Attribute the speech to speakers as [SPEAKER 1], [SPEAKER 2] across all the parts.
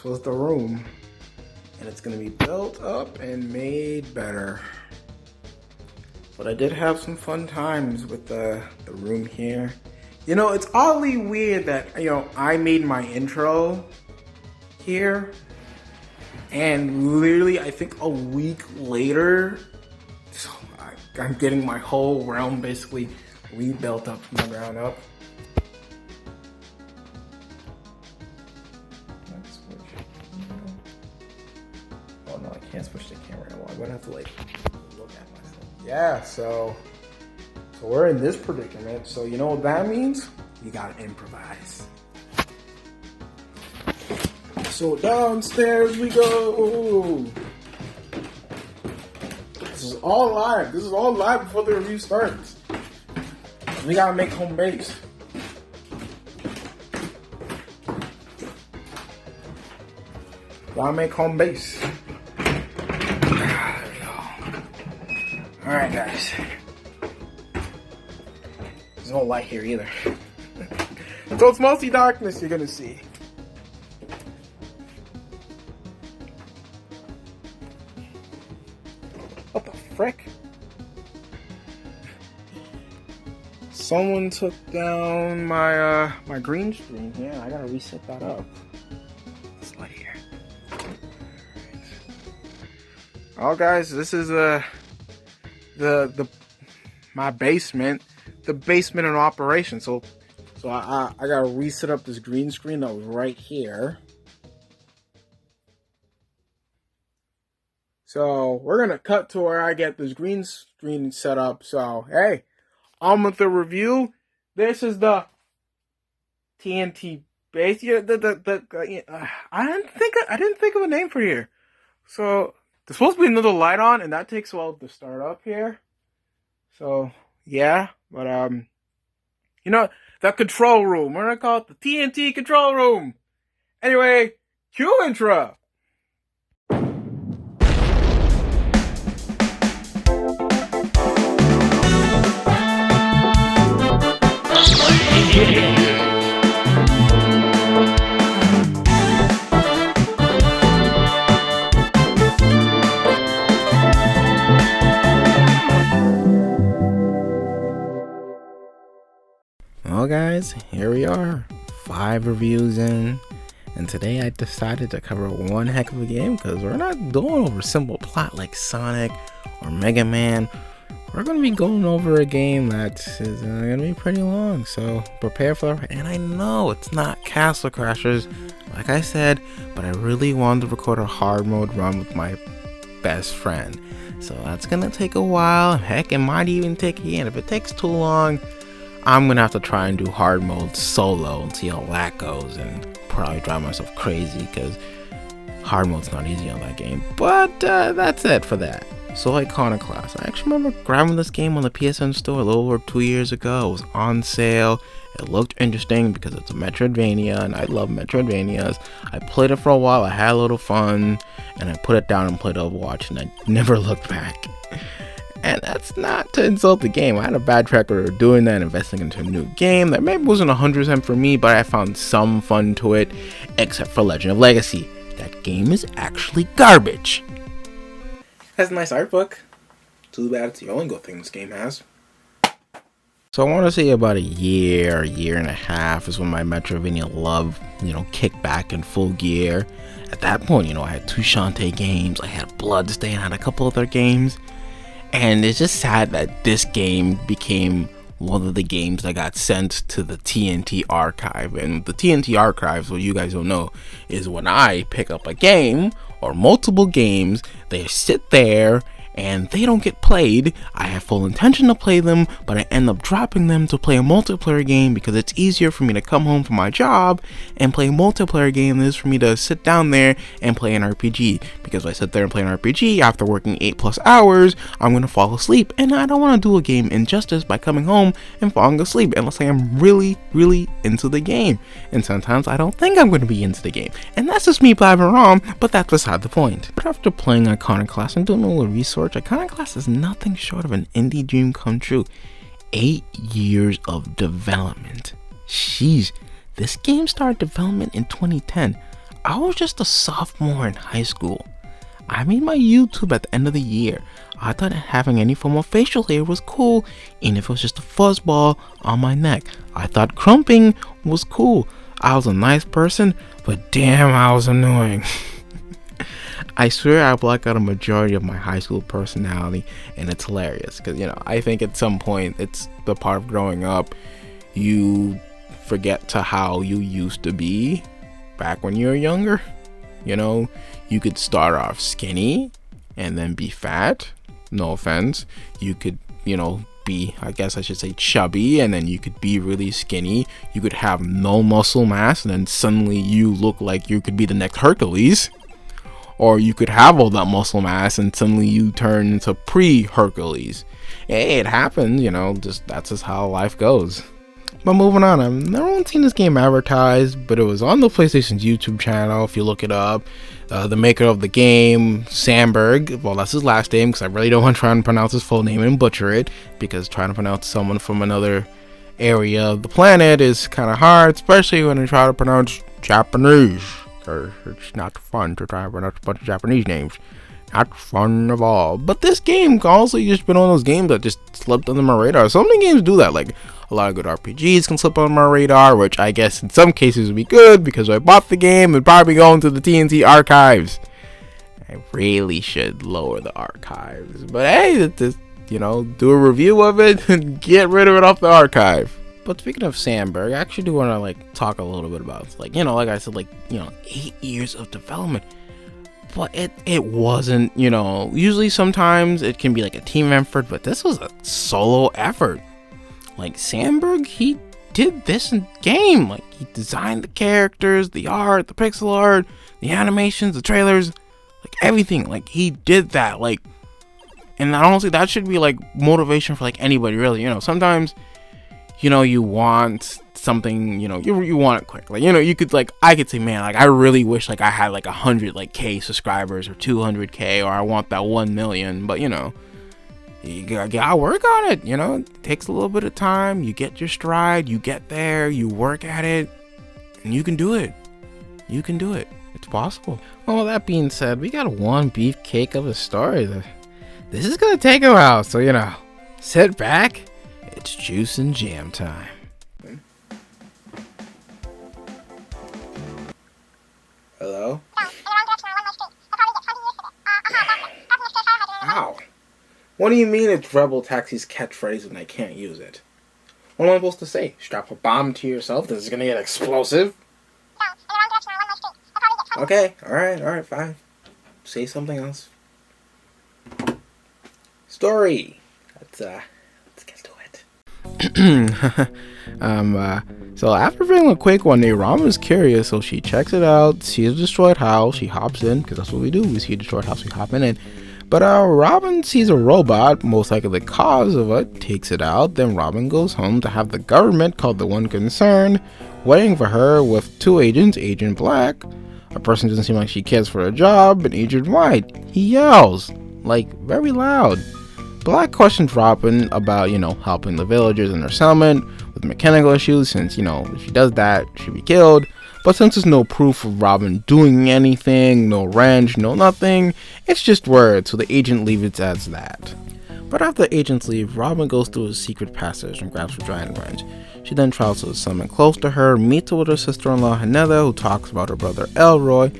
[SPEAKER 1] was the room. And it's gonna be built up and made better. But I did have some fun times with the room here. You know, it's oddly weird that, you know, I made my intro here. And literally, I think a week later, so I'm getting my whole realm basically rebuilt up from the ground up. Oh no, I can't switch the camera anymore. I'm gonna have to like look at myself. Yeah, so we're in this predicament. So you know what that means? We gotta improvise. So downstairs we go. This is all live. This is all live before the review starts. We gotta make home base. Gotta make home base. There we go. Alright guys. There's no light here either. So it's mostly darkness you're gonna see. What the frick? Someone took down my my green screen. Yeah, I gotta reset that up. This light here. Oh guys, this is my basement. The basement in operation. So I gotta reset up this green screen that was right here. So we're gonna cut to where I get this green screen set up. So hey, on with the review. This is the TNT base. Yeah, I didn't think of a name for here. So there's supposed to be another light on, and that takes a while to start up here. So yeah, but you know, the control room. We're gonna call it the TNT control room. Anyway, cue intro. Well guys, here we are, 5 reviews in, and today I decided to cover one heck of a game because we're not going over simple plot like Sonic or Mega Man. We're going to be going over a game that is going to be pretty long, so prepare for that. And I know it's not Castle Crashers, like I said, but I really wanted to record a hard mode run with my best friend. So that's going to take a while, heck, it might even take a year. If it takes too long, I'm going to have to try and do hard mode solo and see how that goes, and probably drive myself crazy because hard mode's not easy on that game. But that's it for that. So Iconoclast. I actually remember grabbing this game on the PSN store a little over 2 years ago. It was on sale. It looked interesting because it's a Metroidvania, and I love Metroidvanias. I played it for a while. I had a little fun, and I put it down and played Overwatch, and I never looked back. And that's not to insult the game. I had a bad track record of doing that, investing into a new game that maybe wasn't 100% for me, but I found some fun to it, except for Legend of Legacy. That game is actually garbage. Has a nice art book. Too bad it's the only good thing this game has. So I want to say about a year and a half is when my Metroidvania love, kicked back in full gear. At that point, I had 2 Shantae games, I had Bloodstain, I had a couple other games. And it's just sad that this game became one of the games that got sent to the TNT archive. And the TNT archives, what you guys don't know, is when I pick up a game or multiple games, they sit there and they don't get played. I have full intention to play them, but I end up dropping them to play a multiplayer game because it's easier for me to come home from my job and play a multiplayer game than it is for me to sit down there and play an RPG. Because if I sit there and play an RPG after working 8+ hours, I'm gonna fall asleep, and I don't want to do a game injustice by coming home and falling asleep unless I am really into the game. And sometimes I don't think I'm going to be into the game, and that's just me blabbering on, but that's beside the point. But after playing Iconoclast and doing a little research, Iconoclast is nothing short of an indie dream come true. 8 years of development. Sheesh. This game started development in 2010. I was just a sophomore in high school. I made my YouTube at the end of the year. I thought having any form of facial hair was cool, even if it was just a fuzzball on my neck. I thought crumping was cool. I was a nice person, but damn, I was annoying. I swear I block out a majority of my high school personality, and it's hilarious because, I think at some point it's the part of growing up you forget to how you used to be back when you were younger. You could start off skinny and then be fat. No offense. You could, be, I guess I should say, chubby, and then you could be really skinny. You could have no muscle mass, and then suddenly you look like you could be the next Hercules. Or you could have all that muscle mass and suddenly you turn into pre-Hercules. Hey, it happens, that's just how life goes. But moving on, I've never seen this game advertised, but it was on the PlayStation's YouTube channel. If you look it up, the maker of the game, Sandberg, well, that's his last name because I really don't want to try and pronounce his full name and butcher it, because trying to pronounce someone from another area of the planet is kind of hard, especially when you try to pronounce Japanese. It's not fun to try to pronounce a bunch of Japanese names. Not fun at all. But this game honestly just been one of those games that just slipped under my radar. So many games do that. Like a lot of good RPGs can slip under my radar, which I guess in some cases would be good because I bought the game and probably going to the TNT archives. I really should lower the archives. But hey, do a review of it and get rid of it off the archive. But speaking of Sandberg, I actually do want to talk a little bit about like I said, 8 years of development. But it wasn't, usually sometimes it can be like a team effort, but this was a solo effort. Like Sandberg, he did this in game. Like he designed the characters, the art, the pixel art, the animations, the trailers, everything. Like he did that. And honestly, that should be motivation for anybody really. Sometimes you want something, you want it quick. You could I could say, man, I really wish I had 100 K subscribers or 200K, or I want that 1 million. But you gotta work on it. It takes a little bit of time. You get your stride, you get there, you work at it, and you can do it. You can do it. It's possible. Well, that being said, we got one beefcake of a story. This is gonna take a while, so sit back. It's juice and jam time. Hello? Ow. What do you mean it's Rebel Taxi's catchphrase and I can't use it? What am I supposed to say? Strap a bomb to yourself? This is gonna get explosive? Okay, alright, fine. Say something else. Story. Let's get to it. So after feeling a quake one day, Robin is curious, so she checks it out, sees a destroyed house, she hops in, because that's what we do, we see a destroyed house, we hop in it. But Robin sees a robot, most likely the cause of it, takes it out, then Robin goes home to have the government, called the One Concerned, waiting for her with two agents, Agent Black, a person doesn't seem like she cares for a job, and Agent White. He yells, very loud. Black questions Robin about, helping the villagers in their settlement with mechanical issues, since, if she does that, she'd be killed. But since there's no proof of Robin doing anything, no wrench, no nothing, it's just words, so the agent leaves it as that. But after the agents leave, Robin goes through a secret passage and grabs her giant wrench. She then travels to someone close to her, meets with her sister-in-law Haneda, who talks about her brother Elroy,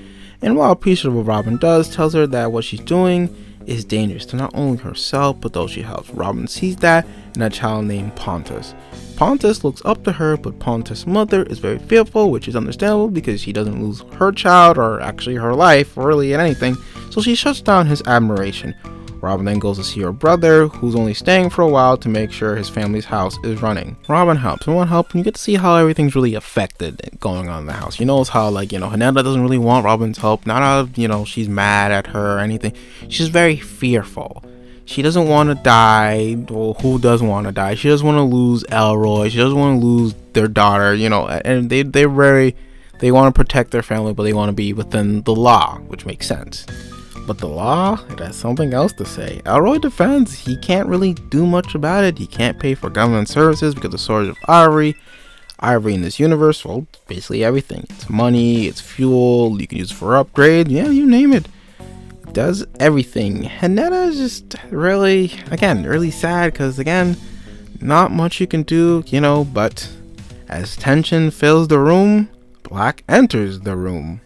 [SPEAKER 1] and while appreciative of what Robin does, tells her that what she's doing is dangerous to not only herself but those she helps. Robin sees that in a child named Pontus. Pontus looks up to her, but Pontus' mother is very fearful, which is understandable because she doesn't lose her child or actually her life or really anything, so she shuts down his admiration. Robin then goes to see her brother, who's only staying for a while to make sure his family's house is running. Robin helps, and you get to see how everything's really affected going on in the house. You notice how, Haneda doesn't really want Robin's help, not out of, she's mad at her or anything. She's very fearful. She doesn't want to die. Well, who doesn't want to die? She doesn't want to lose Elroy. She doesn't want to lose their daughter, and they want to protect their family, but they want to be within the law, which makes sense. But the law, it has something else to say. Elroy defends, he can't really do much about it. He can't pay for government services because of the shortage of ivory. ivory in this universe, well, basically everything. It's money, it's fuel, you can use it for upgrade, yeah, you name it. It does everything. Hanetta is just really, again, really sad because, again, not much you can do, but as tension fills the room, Black enters the room.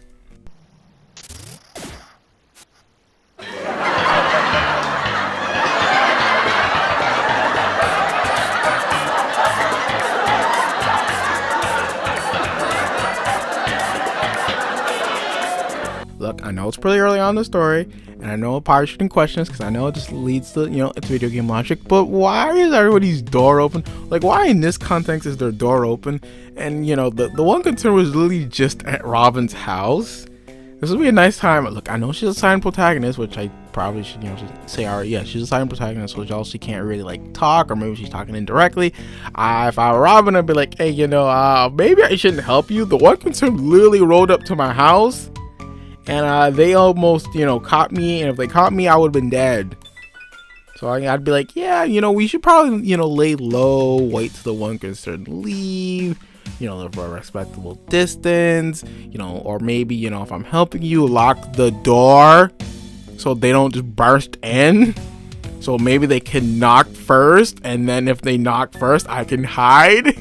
[SPEAKER 1] Look, I know it's pretty early on in the story, and I know I'm probably shooting questions because I know it just leads to, it's video game logic, but why is everybody's door open? Like, why in this context is their door open? And, the one concern was literally just at Robin's house. This would be a nice time. Look, I know she's a silent protagonist, which I probably should, say already. Yeah, she's a silent protagonist, which also she can't really, like, talk, or maybe she's talking indirectly. If I were Robin, I'd be like, hey, maybe I shouldn't help you. The one concern literally rolled up to my house, and they almost, caught me, and if they caught me, I would have been dead. So I'd be like, yeah, we should probably, lay low, wait till the one concerned leave, for a respectable distance, or maybe, if I'm helping you, lock the door so they don't just burst in. So maybe they can knock first, and then if they knock first, I can hide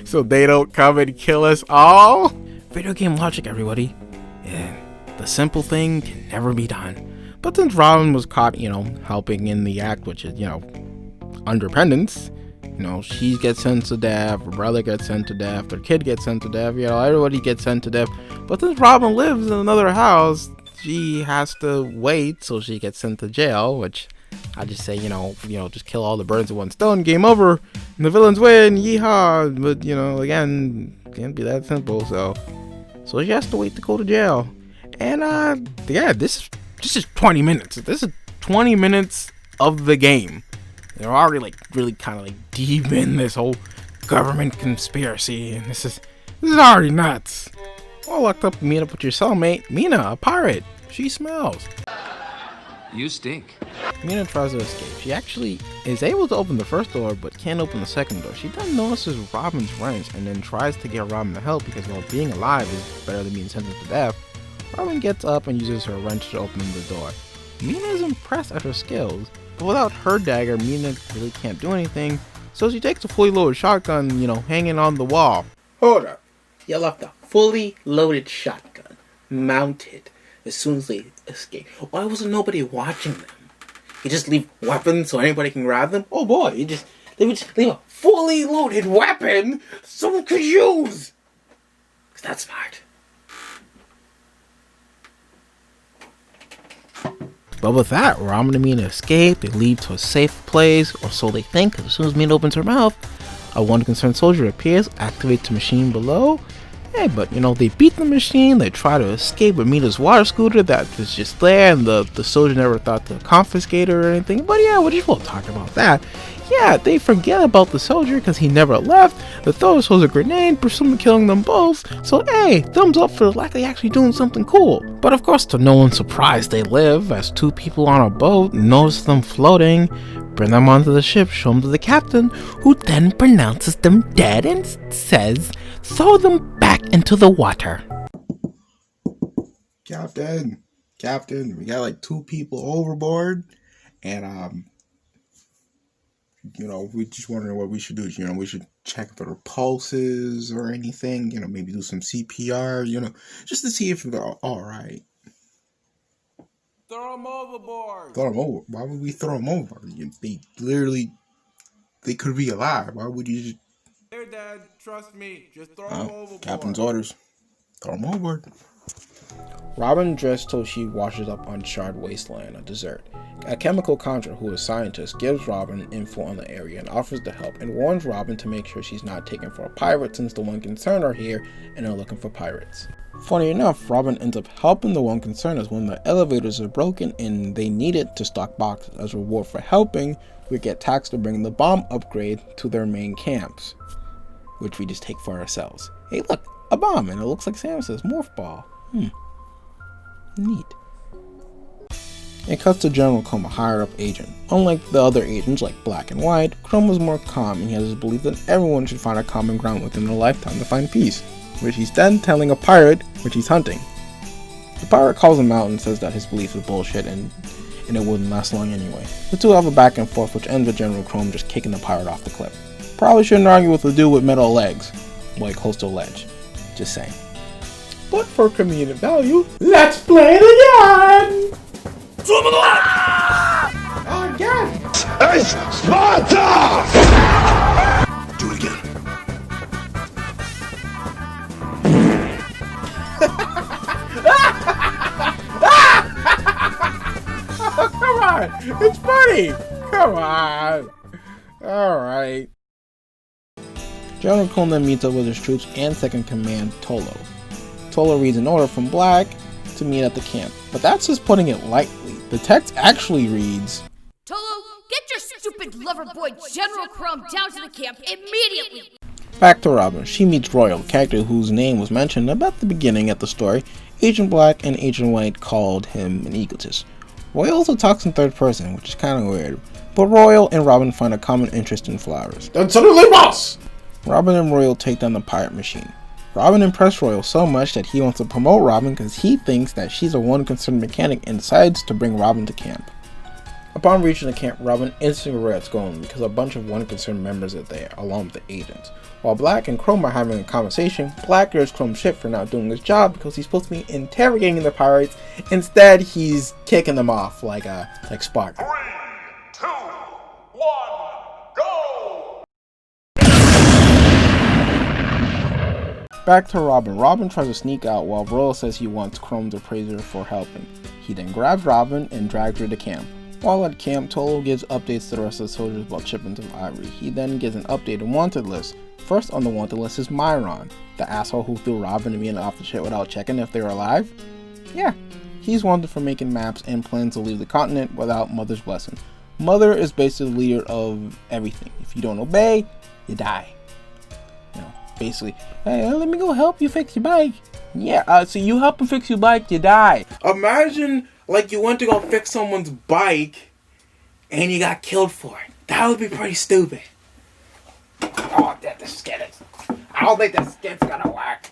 [SPEAKER 1] so they don't come and kill us all. Video game logic, everybody. Yeah. The simple thing can never be done. But since Robin was caught, helping in the act, which is, under pendants, she gets sent to death, her brother gets sent to death, their kid gets sent to death, everybody gets sent to death. But since Robin lives in another house, she has to wait, so she gets sent to jail, which I just say, just kill all the birds with one stone, game over, and the villains win, yeehaw. But, again, can't be that simple, so she has to wait to go to jail. And yeah, this is 20 minutes. This is 20 minutes of the game. They're already really kind of deep in this whole government conspiracy, and this is already nuts. All locked up, meet up with your cellmate, Mina, a pirate. She smells.
[SPEAKER 2] You stink.
[SPEAKER 1] Mina tries to escape. She actually is able to open the first door, but can't open the second door. She then notices Robin's wrench and then tries to get Robin to help because, being alive is better than being sentenced to death. Robin gets up and uses her wrench to open the door. Mina is impressed at her skills, but without her dagger, Mina really can't do anything, so she takes a fully loaded shotgun, hanging on the wall. Hold up. You left a fully loaded shotgun mounted as soon as they escape. Why wasn't nobody watching them? You just leave weapons so anybody can grab them? Oh boy, they would just leave a fully loaded weapon someone could use! 'Cause that's smart. But with that, Robin and Mina escape. They leave to a safe place, or so they think, because as soon as Mina opens her mouth, a one concerned soldier appears, activates the machine below. Hey, but they beat the machine, they try to escape with Mina's water scooter that was just there, and the soldier never thought to confiscate her or anything. But yeah, we just won't talk about that. Yeah, they forget about the soldier because he never left. The soldier throws a grenade, presumably killing them both. So hey, thumbs up for likely actually doing something cool. But of course, to no one's surprise, they live as two people on a boat notice them floating, bring them onto the ship, show them to the captain, who then pronounces them dead and says, throw them back into the water. Captain, we got two people overboard, and we just wondering what we should do. We should check their pulses or anything, maybe do some CPR, just to see if they're all right.
[SPEAKER 2] Throw them overboard.
[SPEAKER 1] Throw them over? Why would we throw them over? They could be alive. Why would you just...
[SPEAKER 2] They're dead. Trust me. Just throw them overboard.
[SPEAKER 1] Captain's orders. Throw them overboard. Robin dressed till she washes up on Shard Wasteland, a desert. A chemical conjurer who is a scientist gives Robin info on the area and offers to help, and warns Robin to make sure she's not taken for a pirate since the one concerned are here and are looking for pirates. Funny enough, Robin ends up helping the one concerned as when the elevators are broken and they need it to stock boxes. As a reward for helping, we get taxed to bring the bomb upgrade to their main camps, which we just take for ourselves. Hey look, a bomb, and it looks like Samus's morph ball. Neat. It cuts to General Chrome, a higher up agent. Unlike the other agents like Black and White, Chrome is more calm and he has his belief that everyone should find a common ground within their lifetime to find peace, which he's then telling a pirate which he's hunting. The pirate calls him out and says that his belief is bullshit and it wouldn't last long anyway. The two have a back and forth which ends with General Chrome just kicking the pirate off the cliff. Probably shouldn't argue with a dude with metal legs, like close to a ledge. Just saying. But for comedic value, let's play it again! Again!
[SPEAKER 3] It's Sparta! Do it again.
[SPEAKER 1] Oh, come on! It's funny! Come on! Alright. General Chrome then meets up with his troops and second command, Tolo. Tolo reads an order from Black to meet at the camp, but that's just putting it lightly. The text actually reads,
[SPEAKER 4] Tolo, get your stupid lover boy General Chrome down to the camp immediately!
[SPEAKER 1] Back to Robin. She meets Royal, a character whose name was mentioned about the beginning of the story. Agent Black and Agent White called him an egotist. Royal also talks in third person, which is kind of weird, but Royal and Robin find a common interest in flowers.
[SPEAKER 2] Then suddenly, boss!
[SPEAKER 1] Robin and Royal take down the pirate machine. Robin impressed Royal so much that he wants to promote Robin because he thinks that she's a one-concerned mechanic and decides to bring Robin to camp. Upon reaching the camp, Robin instantly regrets going because a bunch of one-concerned members are there, along with the agents. While Black and Chrome are having a conversation, Black gives Chrome shit for not doing his job because he's supposed to be interrogating the pirates. Instead, he's kicking them off like Spark.
[SPEAKER 3] 3, 2, 1, go!
[SPEAKER 1] Back to Robin. Robin tries to sneak out while Royal says he wants Chrome to praise her for helping. He then grabs Robin and drags her to camp. While at camp, Tolo gives updates to the rest of the soldiers about shipments of ivory. He then gives an updated wanted list. First on the wanted list is Myron, the asshole who threw Robin and Mina off the ship without checking if they were alive. Yeah, he's wanted for making maps and plans to leave the continent without Mother's blessing. Mother is basically the leader of everything. If you don't obey, you die. You know, basically, hey, let me go help you fix your bike. Yeah, so you help him fix your bike, you die.
[SPEAKER 2] Imagine, like, you went to go fix someone's bike and you got killed for it. That would be pretty stupid. Oh, this skit is... I don't think this skit's gonna work.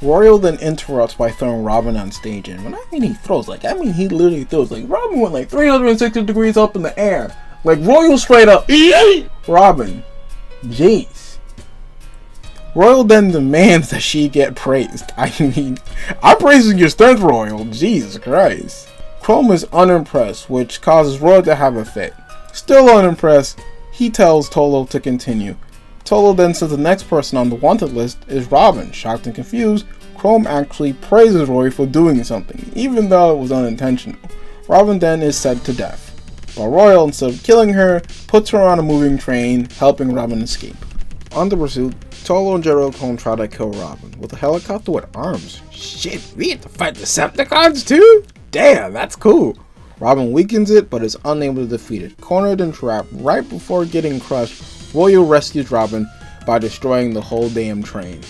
[SPEAKER 1] Royal then interrupts by throwing Robin on stage, and when I mean he throws, he literally throws. Like, Robin went like 360 degrees up in the air. Like, Royal straight up. Robin. Jeez. Royal then demands that she get praised. I mean, I'm praising your strength, Royal. Jesus Christ. Chrome is unimpressed, which causes Royal to have a fit. Still unimpressed, he tells Tolo to continue. Tolo then says the next person on the wanted list is Robin. Shocked and confused, Chrome actually praises Roy for doing something, even though it was unintentional. Robin then is sent to death, but Royal, instead of killing her, puts her on a moving train, helping Robin escape. On the pursuit, Tolo and General Chrome try to kill Robin with a helicopter with arms. Shit, we have to fight Decepticons too? Damn, that's cool. Robin weakens it, but is unable to defeat it. Cornered and trapped right before getting crushed, Royal rescues Robin by destroying the whole damn train.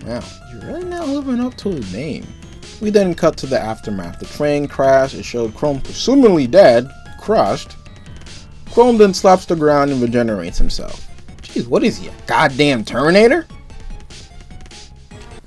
[SPEAKER 1] Wow, you're really not living up to his name. We then cut to the aftermath. The train crashed. It showed Chrome presumably dead, crushed. Chrome then slaps the ground and regenerates himself. Jeez, what is he, a goddamn Terminator?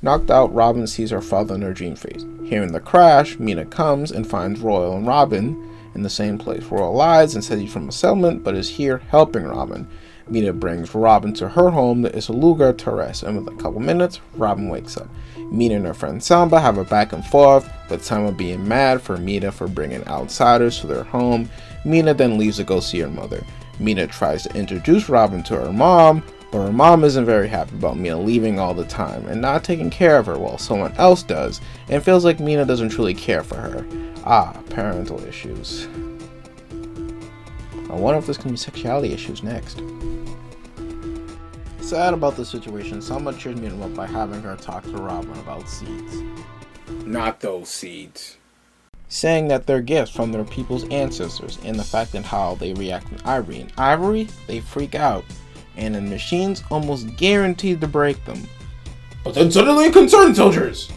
[SPEAKER 1] Knocked out, Robin sees her father in her dream phase. Hearing the crash, Mina comes and finds Royal and Robin in the same place. Royal lies and says he's from a settlement, but is here helping Robin. Mina brings Robin to her home, the Isalugar Terrace, and with a couple minutes, Robin wakes up. Mina and her friend Samba have a back and forth, with Samba being mad for Mina for bringing outsiders to their home. Mina then leaves to go see her mother. Mina tries to introduce Robin to her mom, but her mom isn't very happy about Mina leaving all the time and not taking care of her while someone else does, and feels like Mina doesn't truly care for her. Parental issues. I wonder if there's gonna be sexuality issues next. Sad about the situation, Samba cheers Mina up by having her talk to Robin about seeds.
[SPEAKER 2] Not those seeds.
[SPEAKER 1] Saying that they're gifts from their people's ancestors, and the fact and how they react in ivory. In ivory, they freak out, and in machines, almost guaranteed to break them.
[SPEAKER 2] But then suddenly concerned soldiers!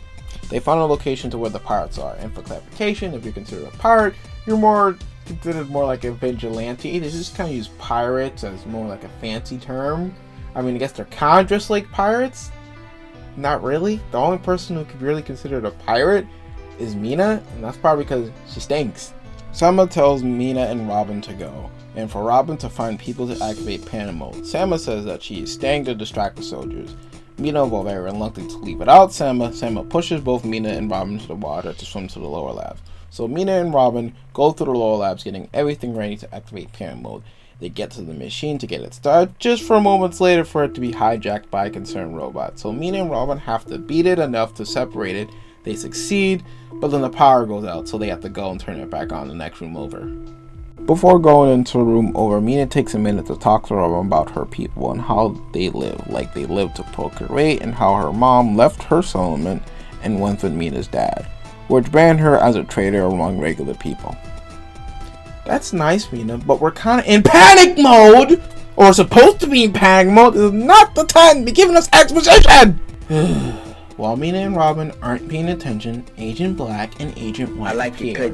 [SPEAKER 1] They found a location to where the pirates are, and for clarification, if you're considered a pirate, you're more considered more like a vigilante. They just kind of use pirates as more like a fancy term. I mean, I guess they're kind of dressed like pirates. Not really. The only person who could be really considered a pirate is Mina, and that's probably because she stinks. Sama tells Mina and Robin to go, and for Robin to find people to activate panic mode. Sama says that she is staying to distract the soldiers. Mina, while very reluctant to leave without Sama pushes both Mina and Robin to the water to swim to the lower labs. So Mina and Robin go through the lower labs, getting everything ready to activate panic mode. They get to the machine to get it started, just for moments later for it to be hijacked by a concerned robot. So Mina and Robin have to beat it enough to separate it. They succeed, but then the power goes out, so they have to go and turn it back on the next room over. Before going into a room over, Mina takes a minute to talk to Robin about her people and how they live, like they live to procreate, and how her mom left her settlement and went with Mina's dad, which banned her as a traitor among regular people. That's nice, Mina, but we're kind of in panic mode! Or supposed to be in panic mode. This is not the time to be giving us exposition! While Mina and Robin aren't paying attention, Agent Black and Agent White appear.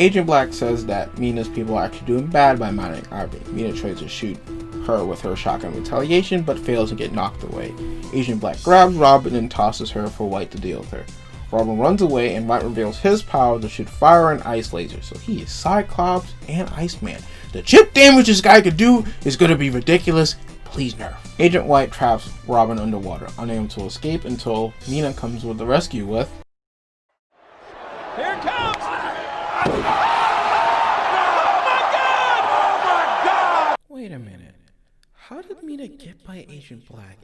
[SPEAKER 1] Agent Black says that Mina's people are actually doing bad by mounting Arby. Mina tries to shoot her with her shotgun retaliation, but fails to get knocked away. Agent Black grabs Robin and tosses her for White to deal with her. Robin runs away, and White reveals his power to shoot fire and ice lasers, so he is Cyclops and Iceman. The chip damage this guy could do is gonna be ridiculous. Please nerf. Agent White traps Robin underwater, unable to escape until Mina comes with the rescue with...
[SPEAKER 3] Here it comes!
[SPEAKER 1] Wait a minute. How did Mina get by Agent Black?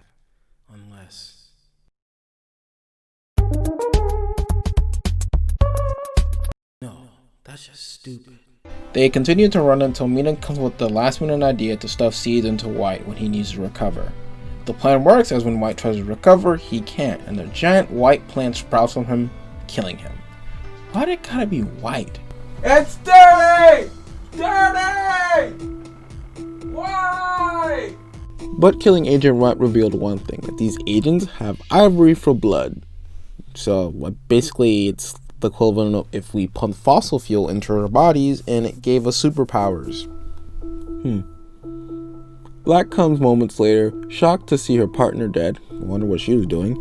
[SPEAKER 1] Unless... No, that's just stupid. They continue to run until Mina comes with the last minute idea to stuff seeds into White when he needs to recover. The plan works, as when White tries to recover, he can't, and the giant white plant sprouts from him, killing him. Why'd it gotta be white?
[SPEAKER 2] It's dirty! Dirty! Why?
[SPEAKER 1] But killing Agent White revealed one thing, that these agents have ivory for blood. So basically it's the equivalent of if we pumped fossil fuel into our bodies and it gave us superpowers. Black comes moments later, shocked to see her partner dead, I wonder what she was doing,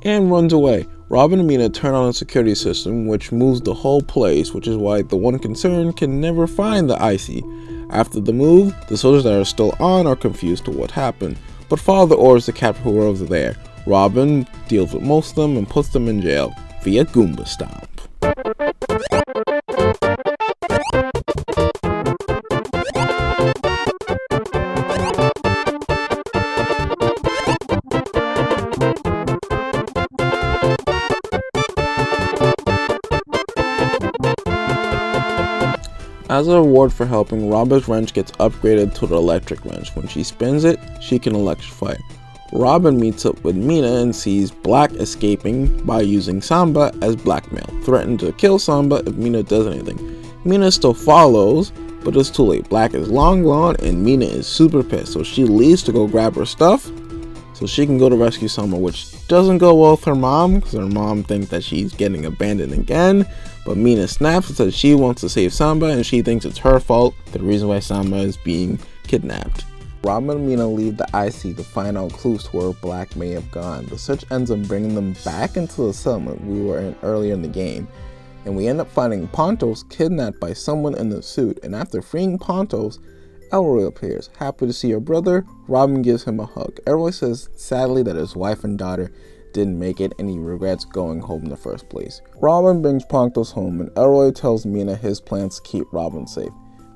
[SPEAKER 1] and runs away. Robin and Mina turn on a security system which moves the whole place, which is why the one concerned can never find the IC. After the move, the soldiers that are still on are confused to what happened, but follow the orders to capture whoever's there. Robin deals with most of them and puts them in jail via Goomba Stomp. As a reward for helping, Robin's wrench gets upgraded to the electric wrench. When she spins it, she can electrify. Robin meets up with Mina and sees Black escaping by using Samba as blackmail, threatening to kill Samba if Mina does anything. Mina still follows, but it's too late. Black is long gone and Mina is super pissed, so she leaves to go grab her stuff so she can go to rescue Samba, which doesn't go well with her mom because her mom thinks that she's getting abandoned again. But Mina snaps and says she wants to save Samba and she thinks it's her fault, the reason why Samba is being kidnapped. Robin and Mina leave the IC to find out clues to where Black may have gone. The search ends up bringing them back into the settlement we were in earlier in the game. And we end up finding Pontos kidnapped by someone in the suit, and after freeing Pontos, Elroy appears. Happy to see her brother, Robin gives him a hug. Elroy says sadly that his wife and daughter didn't make it and he regrets going home in the first place. Robin brings Pontos home and Elroy tells Mina his plans to keep Robin safe.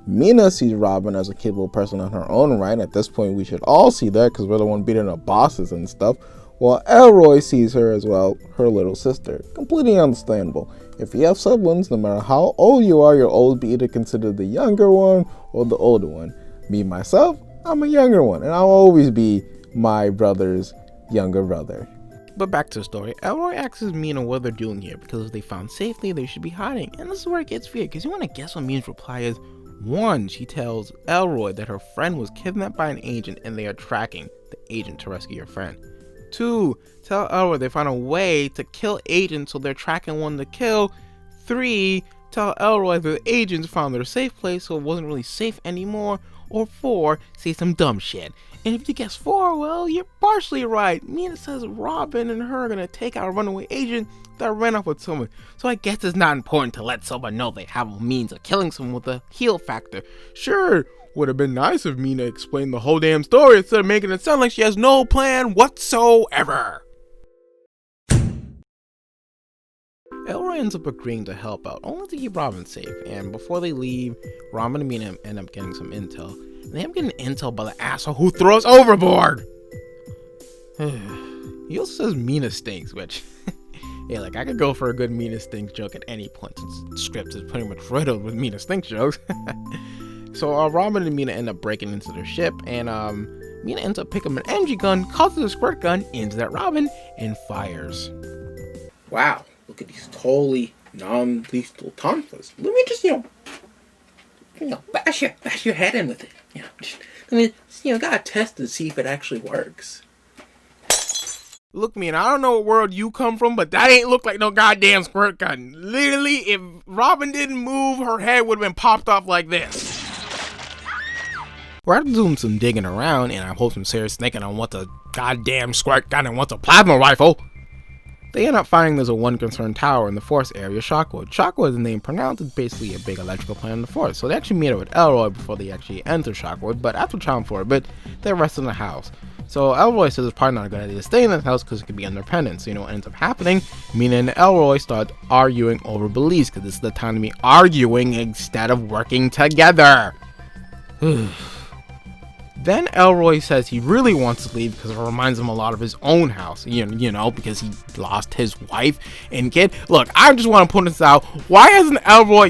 [SPEAKER 1] Mina sees Robin as a capable person on her own right. At this point we should all see that because we're the one beating up bosses and stuff. While Elroy sees her as well, her little sister. Completely understandable. If you have siblings, no matter how old you are, you'll always be either considered the younger one or the older one. Me, myself, I'm a younger one, and I'll always be my brother's younger brother. But back to the story, Elroy asks Mina what they're doing here, because if they found safety, they should be hiding. And this is where it gets weird, because you want to guess what Mina's reply is. One, she tells Elroy that her friend was kidnapped by an agent and they are tracking the agent to rescue her friend. 2. Tell Elroy they found a way to kill agents so they're tracking one to kill. 3. Tell Elroy the agents found their safe place so it wasn't really safe anymore. Or 4. Say some dumb shit. And if you guess 4, well, you're partially right. Mina says Robin and her are gonna take out a runaway agent that ran off with someone. So I guess it's not important to let someone know they have a means of killing someone with a heal factor. Sure, would have been nice if Mina explained the whole damn story instead of making it sound like she has no plan whatsoever. Elroy ends up agreeing to help out, only to keep Robin safe, and before they leave, Robin and Mina end up getting some intel. And they end up getting intel by the asshole who throws overboard! He also says Mina stinks, which, yeah, like I could go for a good Mina stinks joke at any point, since the script is pretty much riddled with Mina stinks jokes. So Robin and Mina end up breaking into their ship, and Mina ends up picking up an energy gun, causes a squirt gun, aims at Robin, and fires.
[SPEAKER 2] Wow, look at these totally non-lethal tonfas. Let me just, bash your head in with it. Gotta test to see if it actually works.
[SPEAKER 1] Look, man, I don't know what world you come from, but that ain't look like no goddamn squirt gun. Literally, if Robin didn't move, her head would have been popped off like this. We're after doing some digging around, and I hope some serious thinking on what's a goddamn squirt gun and what's a plasma rifle. They end up finding there's a one concerned tower in the forest area, Shockwood. Shockwood is the name pronounced. It's basically a big electrical plant in the forest. So they actually meet up with Elroy before they actually enter Shockwood, but after chatting for a bit, they rest in the house. So Elroy says it's probably not a good idea to stay in this house because it could be independent. So what ends up happening? Mina and Elroy start arguing over beliefs because this is the time to be arguing instead of working together. Then Elroy says he really wants to leave because it reminds him a lot of his own house, because he lost his wife and kid. Look, I just want to point this out. Why hasn't Elroy,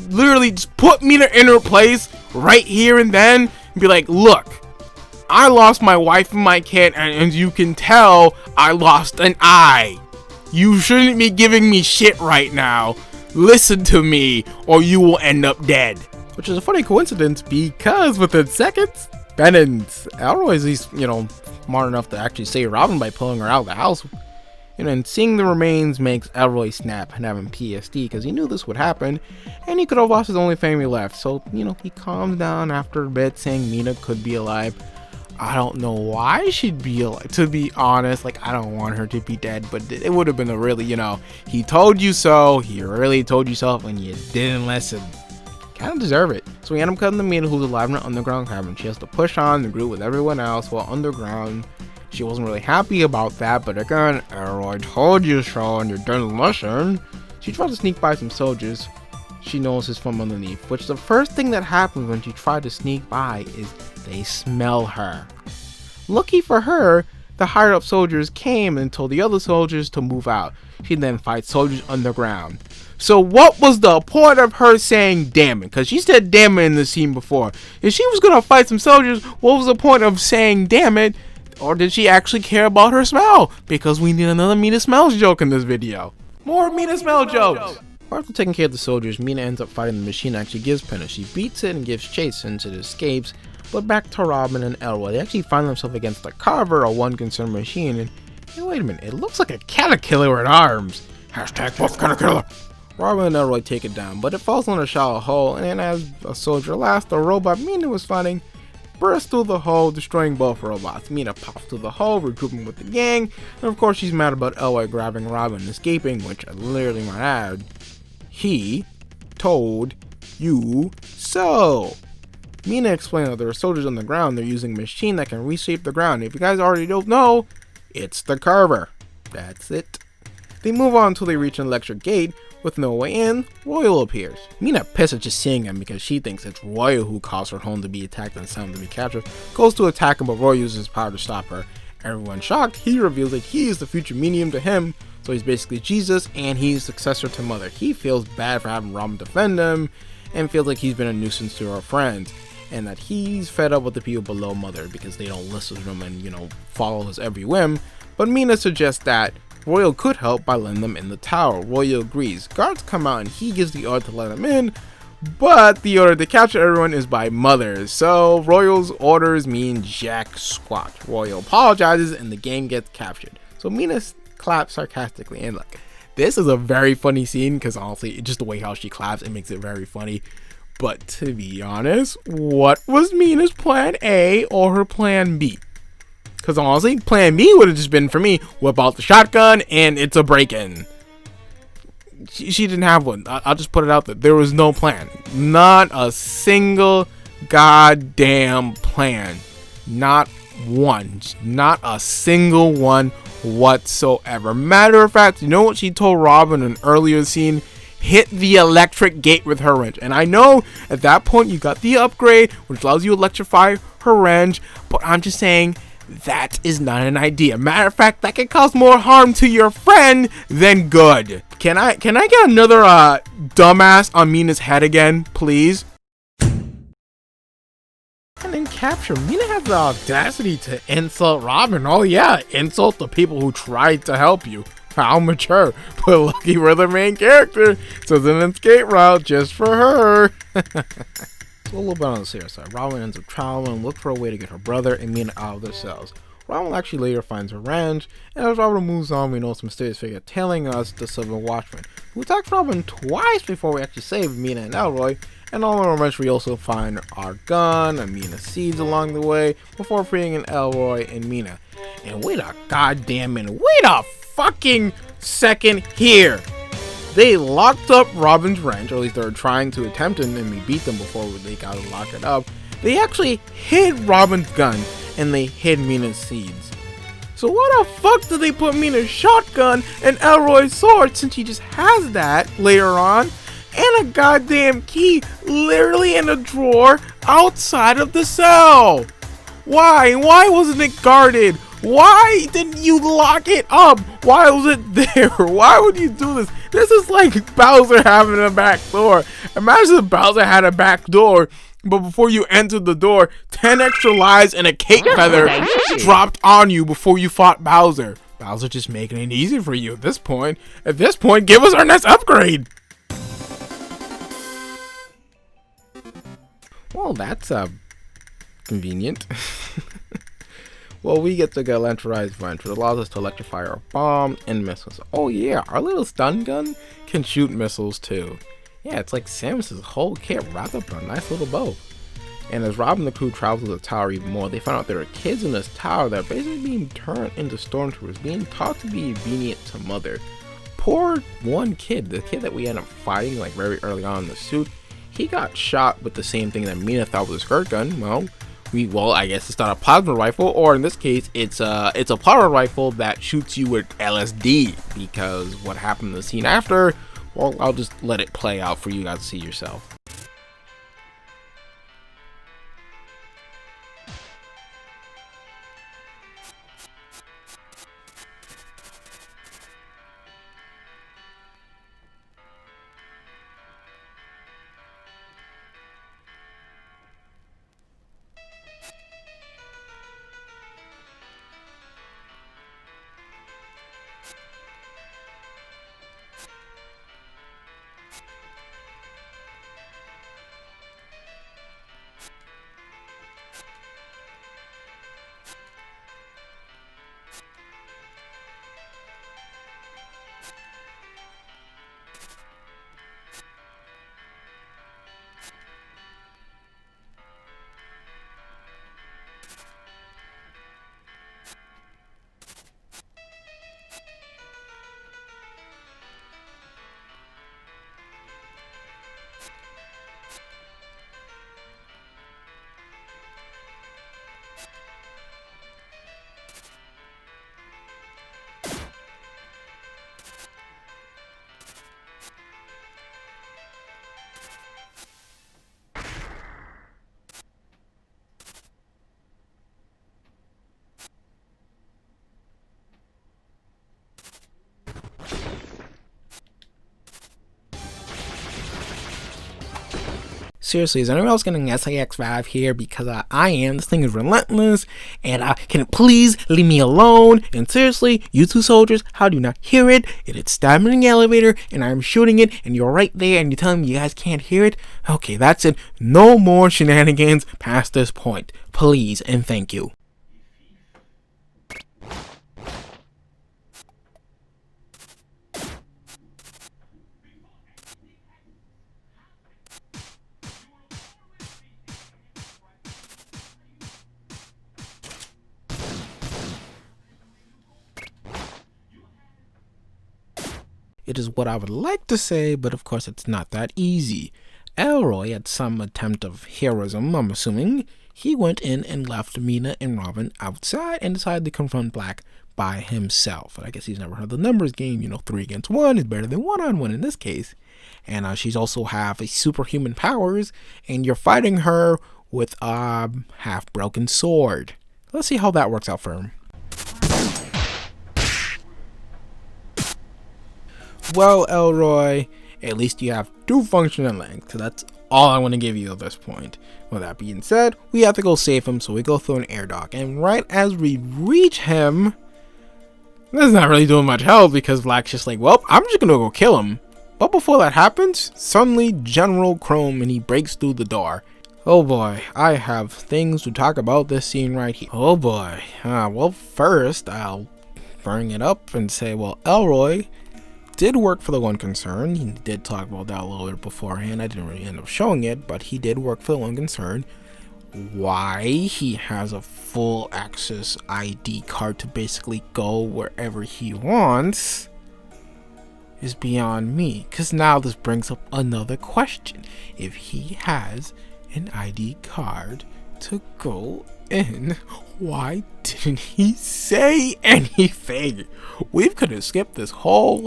[SPEAKER 1] literally just put Mina in her place right here and then and be like, look, I lost my wife and my kid, and as you can tell, I lost an eye. You shouldn't be giving me shit right now. Listen to me, or you will end up dead. Which is a funny coincidence because within seconds, Elroy's at least, smart enough to actually save Robin by pulling her out of the house. And seeing the remains makes Elroy snap and having PTSD because he knew this would happen and he could have lost his only family left. So, he calms down after a bit saying Mina could be alive. I don't know why she'd be alive, to be honest. I don't want her to be dead, but it would have been a really, he told you so, he really told you so, and you didn't listen. Kind of deserve it. So we end up cutting the Mina who's alive in an underground cabin. She has to push on the group with everyone else while underground. She wasn't really happy about that, but again, Elroy told you so and you didn't listen. She tried to sneak by some soldiers she knows is from underneath, which the first thing that happens when she tried to sneak by is they smell her. Lucky for her, the higher up soldiers came and told the other soldiers to move out. She then fights soldiers underground. So what was the point of her saying damn it? Because she said damn it in the scene before. If she was going to fight some soldiers, what was the point of saying damn it? Or did she actually care about her smell? Because we need another Mina smells joke in this video. More Mina smell jokes. After taking care of the soldiers, Mina ends up fighting the machine that actually gives punish. She beats it and gives chase since it escapes. But back to Robin and Elroy, they actually find themselves against the Carver, a one concerned machine. And hey, wait a minute, it looks like a caterpillar with arms. Hashtag buff caterpillar. Robin and Elroy take it down, but it falls on a shallow hole, and as a soldier last, the robot Mina was fighting bursts through the hole, destroying both robots. Mina pops through the hole, regrouping with the gang, and of course she's mad about Elroy grabbing Robin and escaping, which I literally might add, he told you so. Mina explained that there are soldiers on the ground, they're using a machine that can reshape the ground. If you guys already don't know, it's the Carver. That's it. They move on until they reach an electric gate. With no way in, Royal appears. Mina, pissed at just seeing him because she thinks it's Royal who caused her home to be attacked and Sam to be captured, goes to attack him, but Royal uses his power to stop her. Everyone shocked, he reveals that he is the future medium to him, so he's basically Jesus and he's successor to Mother. He feels bad for having Robin defend him and feels like he's been a nuisance to her friends, and that he's fed up with the people below Mother because they don't listen to him and, follow his every whim. But Mina suggests that Royal could help by letting them in the tower. Royal agrees. Guards come out and he gives the order to let them in, But the order to capture everyone is by Mother, so Royal's orders mean jack squat. Royal apologizes and the game gets captured. So Mina claps sarcastically, and look, this is a very funny scene because honestly, just the way how she claps, it makes it very funny. But to be honest, what was Mina's plan A or her plan B? Because honestly, plan B would have just been for me, whip out the shotgun and it's a break-in. She didn't have one. I'll just put it out there. There was no plan. Not a single goddamn plan. Not one. Not a single one whatsoever. Matter of fact, you know what she told Robin in an earlier scene? Hit the electric gate with her wrench. And I know at that point you got the upgrade, which allows you to electrify her wrench, but I'm just saying that is not an idea. Matter of fact, that can cause more harm to your friend than good. Can I get another dumbass on Mina's head again, please? And then capture. Mina has the audacity to insult Robin. Oh yeah, insult the people who tried to help you. How mature. But lucky we're the main character, so it's an escape route just for her. A little bit on the serious side. Robin ends up traveling and look for a way to get her brother and Mina out of their cells. Robin actually later finds her ranch, and as Robin moves on, we know some mysterious figure telling us the Silver Watchman, who attacked Robin twice before we actually saved Mina and Elroy. And on our ranch, we also find our gun and Mina's seeds along the way before freeing an Elroy and Mina. And wait a goddamn minute, wait a fucking second here. They locked up Robin's ranch, or at least they were trying to attempt it, and we beat them before they got to lock it up. They actually hid Robin's gun, and they hid Mina's seeds. So why the fuck did they put Mina's shotgun and Elroy's sword, since he just has that later on, and a goddamn key literally in a drawer outside of the cell? Why? Why wasn't it guarded? Why didn't you lock it up? Why was it there? Why would you do this? This is like Bowser having a back door. Imagine if Bowser had a back door, but before you entered the door, 10 extra lives and a cake feather dropped on you before you fought Bowser. Bowser just making it easy for you at this point. At this point, give us our next upgrade. Well, that's convenient. Well, we get the Galanterized wrench, which allows us to electrify our bomb and missiles. Oh yeah, our little stun gun can shoot missiles too. Yeah, it's like Samus's whole kit wrapped up in a nice little bow. And as Rob and the crew travel to the tower even more, they find out there are kids in this tower that are basically being turned into stormtroopers, being taught to be obedient to Mother. Poor one kid, the kid that we end up fighting like very early on in the suit, he got shot with the same thing that Mina thought was a skirt gun. Well, I guess it's not a plasma rifle, or in this case, it's a plasma rifle that shoots you with LSD. Because what happened in the scene after, well, I'll just let it play out for you guys to see yourself. Seriously, is anyone else getting SAX5 here? Because I am. This thing is relentless, and can it please leave me alone? And seriously, you two soldiers, how do you not hear it? It's stabbing in the elevator, and I'm shooting it, and you're right there, and you're telling me you guys can't hear it? Okay, that's it. No more shenanigans past this point. Please and thank you. It is what I would like to say, but of course it's not that easy. Elroy, at some attempt of heroism, I'm assuming, he went in and left Mina and Robin outside and decided to confront Black by himself. I guess he's never heard the numbers game, 3 against 1 is better than 1-on-1 in this case. And she's also have a superhuman powers, and you're fighting her with a half-broken sword. Let's see how that works out for him. Well, Elroy, at least you have 2 functional length, so that's all I want to give you at this point. With that being said, we have to go save him, so we go through an air dock, and right as we reach him, that's not really doing much help because Black's just like, well, I'm just gonna go kill him. But before that happens, suddenly General Chrome, and he breaks through the door. Oh boy, I have things to talk about this scene right here. Oh boy, well first I'll bring it up and say, well, Elroy did work for the One Concern. He did talk about that a little bit beforehand. I didn't really end up showing it, but he did work for the One Concern. Why he has a full access ID card to basically go wherever he wants is beyond me, because now this brings up another question. If he has an ID card to go in, why didn't he say anything? We could have skipped this whole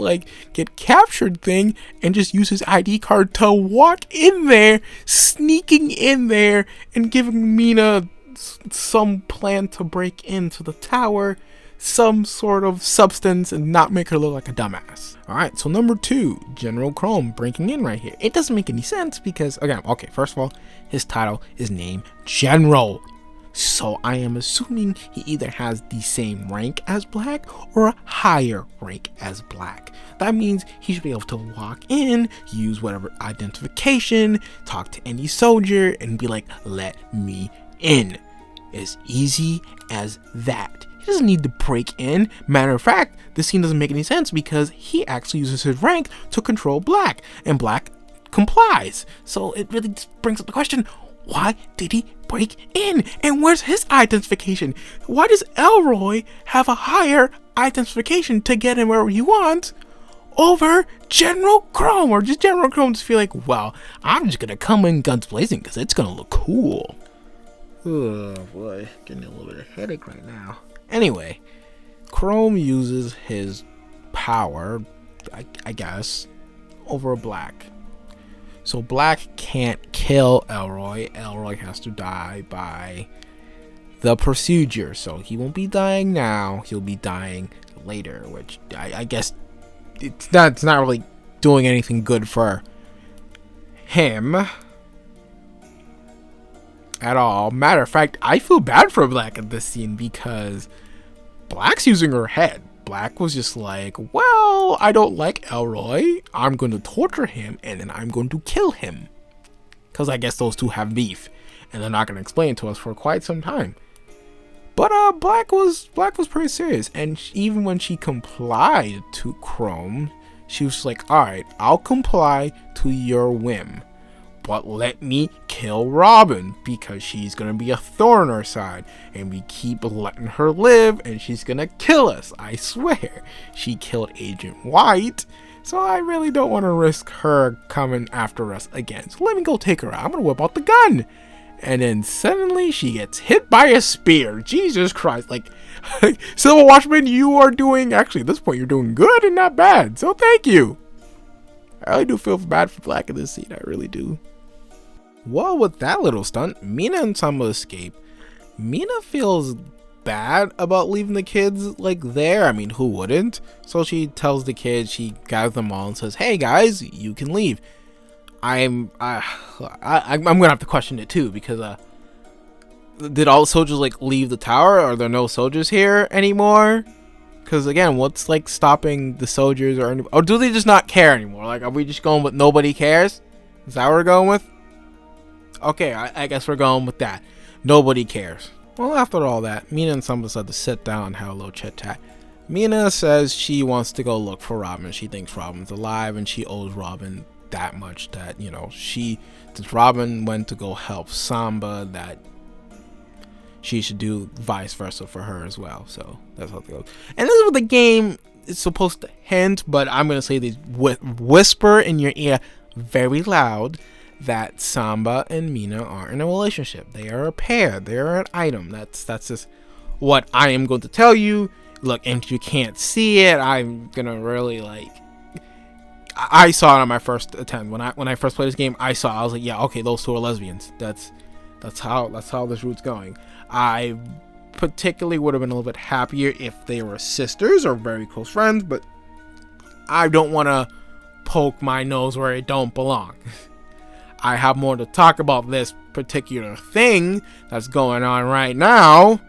[SPEAKER 1] get captured thing and just use his ID card to walk in there, sneaking in there and giving Mina some plan to break into the tower, some sort of substance, and not make her look like a dumbass. Alright, so number 2, General Chrome breaking in right here. It doesn't make any sense because, again, okay, first of all, his title is named General. So I am assuming he either has the same rank as Black or a higher rank as Black. That means he should be able to walk in, use whatever identification, talk to any soldier, and be like, let me in. As easy as that. He doesn't need to break in. Matter of fact, this scene doesn't make any sense because he actually uses his rank to control Black, and Black complies. So it really just brings up the question, why did he break in? And where's his identification? Why does Elroy have a higher identification to get him wherever he wants over General Chrome? Or just General Chrome just feel like, well, I'm just gonna come in guns blazing because it's gonna look cool. Oh boy, getting a little bit of headache right now. Anyway, Chrome uses his power, I guess, over Black. So Black can't kill Elroy. Elroy has to die by the procedure. So he won't be dying now. He'll be dying later, which I guess it's not really doing anything good for him at all. Matter of fact, I feel bad for Black in this scene because Black's using her head. Black was just like, well, I don't like Elroy. I'm going to torture him and then I'm going to kill him. Because I guess those two have beef. And they're not going to explain it to us for quite some time. But Black was pretty serious. And even when she complied to Chrome, she was like, alright, I'll comply to your whim. But let me kill Robin because she's going to be a thorn on our side. And we keep letting her live and she's going to kill us. I swear. She killed Agent White. So I really don't want to risk her coming after us again. So let me go take her out. I'm going to whip out the gun. And then suddenly she gets hit by a spear. Jesus Christ. Silver Watchman, you are doing, actually at this point you're doing good and not bad. So thank you. I really do feel bad for Black in this scene. I really do. Well, with that little stunt, Mina and Samba escape. Mina feels bad about leaving the kids there. I mean, who wouldn't? So she tells the kids, she gathers them all and says, hey guys, you can leave. I'm gonna have to question it too, because did all the soldiers like leave the tower? Are there no soldiers here anymore? Because again, what's like stopping the soldiers, or do they just not care anymore? Like, are we just going with nobody cares? Is that what we're going with? Okay, I guess we're going with that. Nobody cares. Well, after all that, Mina and Samba decide to sit down and have a little chit chat. Mina says she wants to go look for Robin. She thinks Robin's alive and she owes Robin that much, that, you know, since Robin went to go help Samba, that she should do vice versa for her as well. So that's how it goes. And this is what the game is supposed to hint, but I'm going to say this, whisper in your ear very loud, that Samba and Mina are in a relationship. They are a pair. They are an item. That's just what I am going to tell you. Look, and if you can't see it, I'm gonna really like. I saw it on my first attempt when I first played this game. I was like, yeah, okay, those two are lesbians. That's how this route's going. I particularly would have been a little bit happier if they were sisters or very close friends, but I don't want to poke my nose where it don't belong. I have more to talk about this particular thing that's going on right now,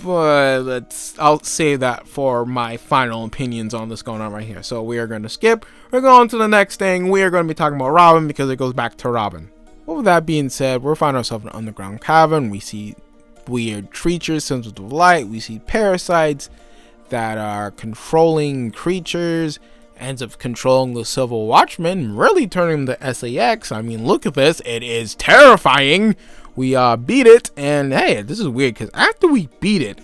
[SPEAKER 1] but I'll save that for my final opinions on this going on right here. So we are going to skip. We're going to the next thing. We are going to be talking about Robin because it goes back to Robin. Well, with that being said, we're finding ourselves in an underground cavern. We see weird creatures, sensitive of light. We see parasites that are controlling creatures. Ends up controlling the Civil Watchman, really turning them to SAX. I mean, look at this. It is terrifying. We beat it, and hey, this is weird because after we beat it,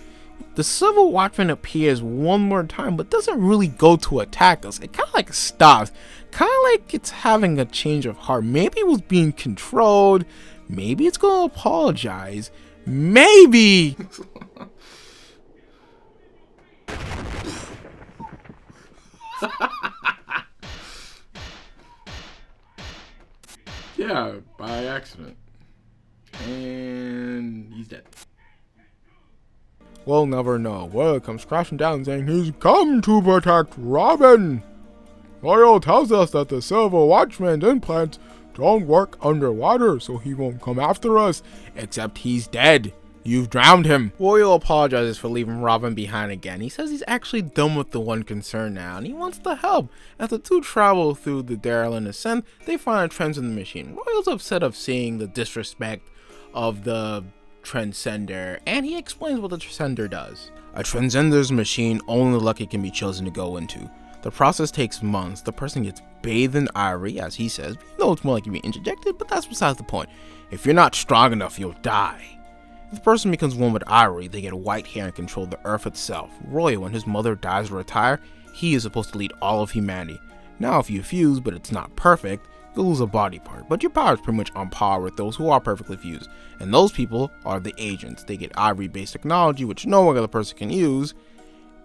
[SPEAKER 1] the Civil Watchman appears one more time, but doesn't really go to attack us. It kind of like stops, kind of like it's having a change of heart. Maybe it was being controlled. Maybe it's going to apologize. Maybe. Yeah, by accident. And he's dead. We'll never know. Well, comes crashing down saying he's come to protect Robin. Royal tells us that the Silver Watchman's implants don't work underwater, so he won't come after us. Except he's dead. You've drowned him. Royal apologizes for leaving Robin behind again. He says he's actually done with the one concern now, and he wants to help. As the two travel through the derelict ascent, they find a transcendent machine. Royal's upset of seeing the disrespect of the Transcender, and he explains what the Transcender does. A Transcender's machine only the lucky can be chosen to go into. The process takes months. The person gets bathed in ivory, as he says. You know, it's more like you're being interjected, but that's besides the point. If you're not strong enough, you'll die. If the person becomes one with ivory, they get white hair and control the earth itself. Royal, when his mother dies or retires, he is supposed to lead all of humanity. Now, if you fuse, but it's not perfect, you'll lose a body part, but your power is pretty much on par with those who are perfectly fused, and those people are the agents. They get ivory-based technology, which no other person can use,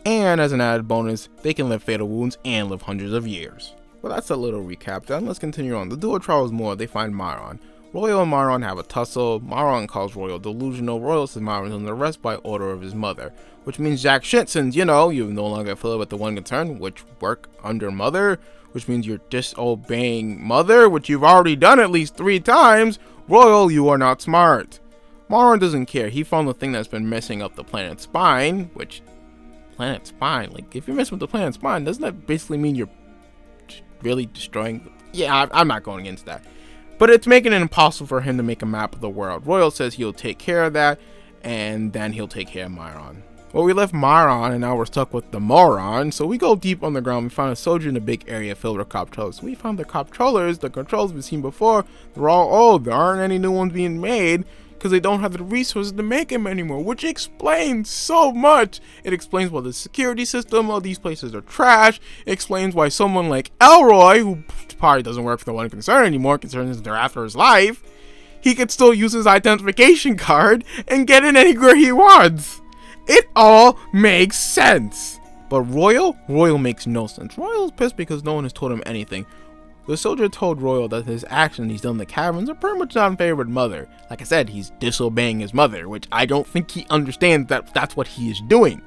[SPEAKER 1] and as an added bonus, they can live fatal wounds and live hundreds of years. Well, that's a little recap done. Let's continue on. The duo travels more. They find Myron. Royal and Myron have a tussle. Myron calls Royal delusional. Royal says Myron's under arrest by order of his mother, which means Jack shit, since, you know, you no longer affiliate with the one concern, which work under mother, which means you're disobeying mother, which you've already done at least 3 times. Royal, you are not smart. Myron doesn't care. He found the thing that's been messing up the planet's spine, which, planet's spine, like, if you're messing with the planet's spine, doesn't that basically mean you're really destroying? Yeah, I'm not going into that. But it's making it impossible for him to make a map of the world. Royal says he'll take care of that, and then he'll take care of Myron. Well, we left Myron, and now we're stuck with the moron. So we go deep underground. We find a soldier in a big area filled with controllers. We found the controllers we've seen before. They're all old. There aren't any new ones being made because they don't have the resources to make them anymore, which explains so much. It explains why the security system of these places are trash. It explains why someone like Elroy, who probably doesn't work for the one concern anymore, concerns they're after his life, he could still use his identification card and get in anywhere he wants. It all makes sense. But Royal makes no sense. Royal's pissed because no one has told him anything. The soldier told Royal that his actions he's done in the caverns are pretty much not in favor of mother. Like I said, he's disobeying his mother, which I don't think he understands that that's what he is doing.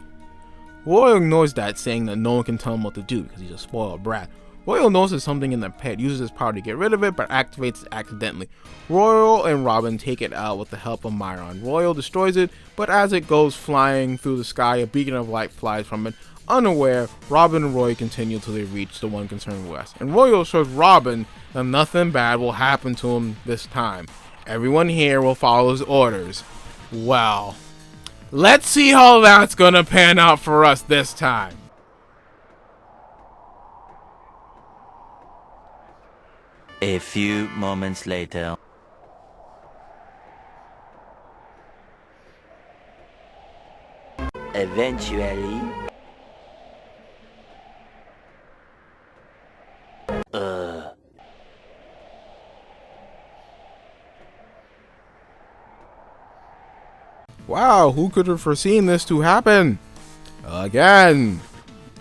[SPEAKER 1] Royal ignores that, saying that no one can tell him what to do because he's a spoiled brat. Royal notices something in the pit, uses his power to get rid of it, but activates it accidentally. Royal and Robin take it out with the help of Myron. Royal destroys it, but as it goes flying through the sky, a beacon of light flies from it. Unaware, Robin and Roy continue till they reach the One Concerned West. And Royal shows Robin that nothing bad will happen to him this time. Everyone here will follow his orders. Well, let's see how that's gonna pan out for us this time.
[SPEAKER 5] A few moments later. Eventually.
[SPEAKER 1] Wow, who could have foreseen this to happen? Again.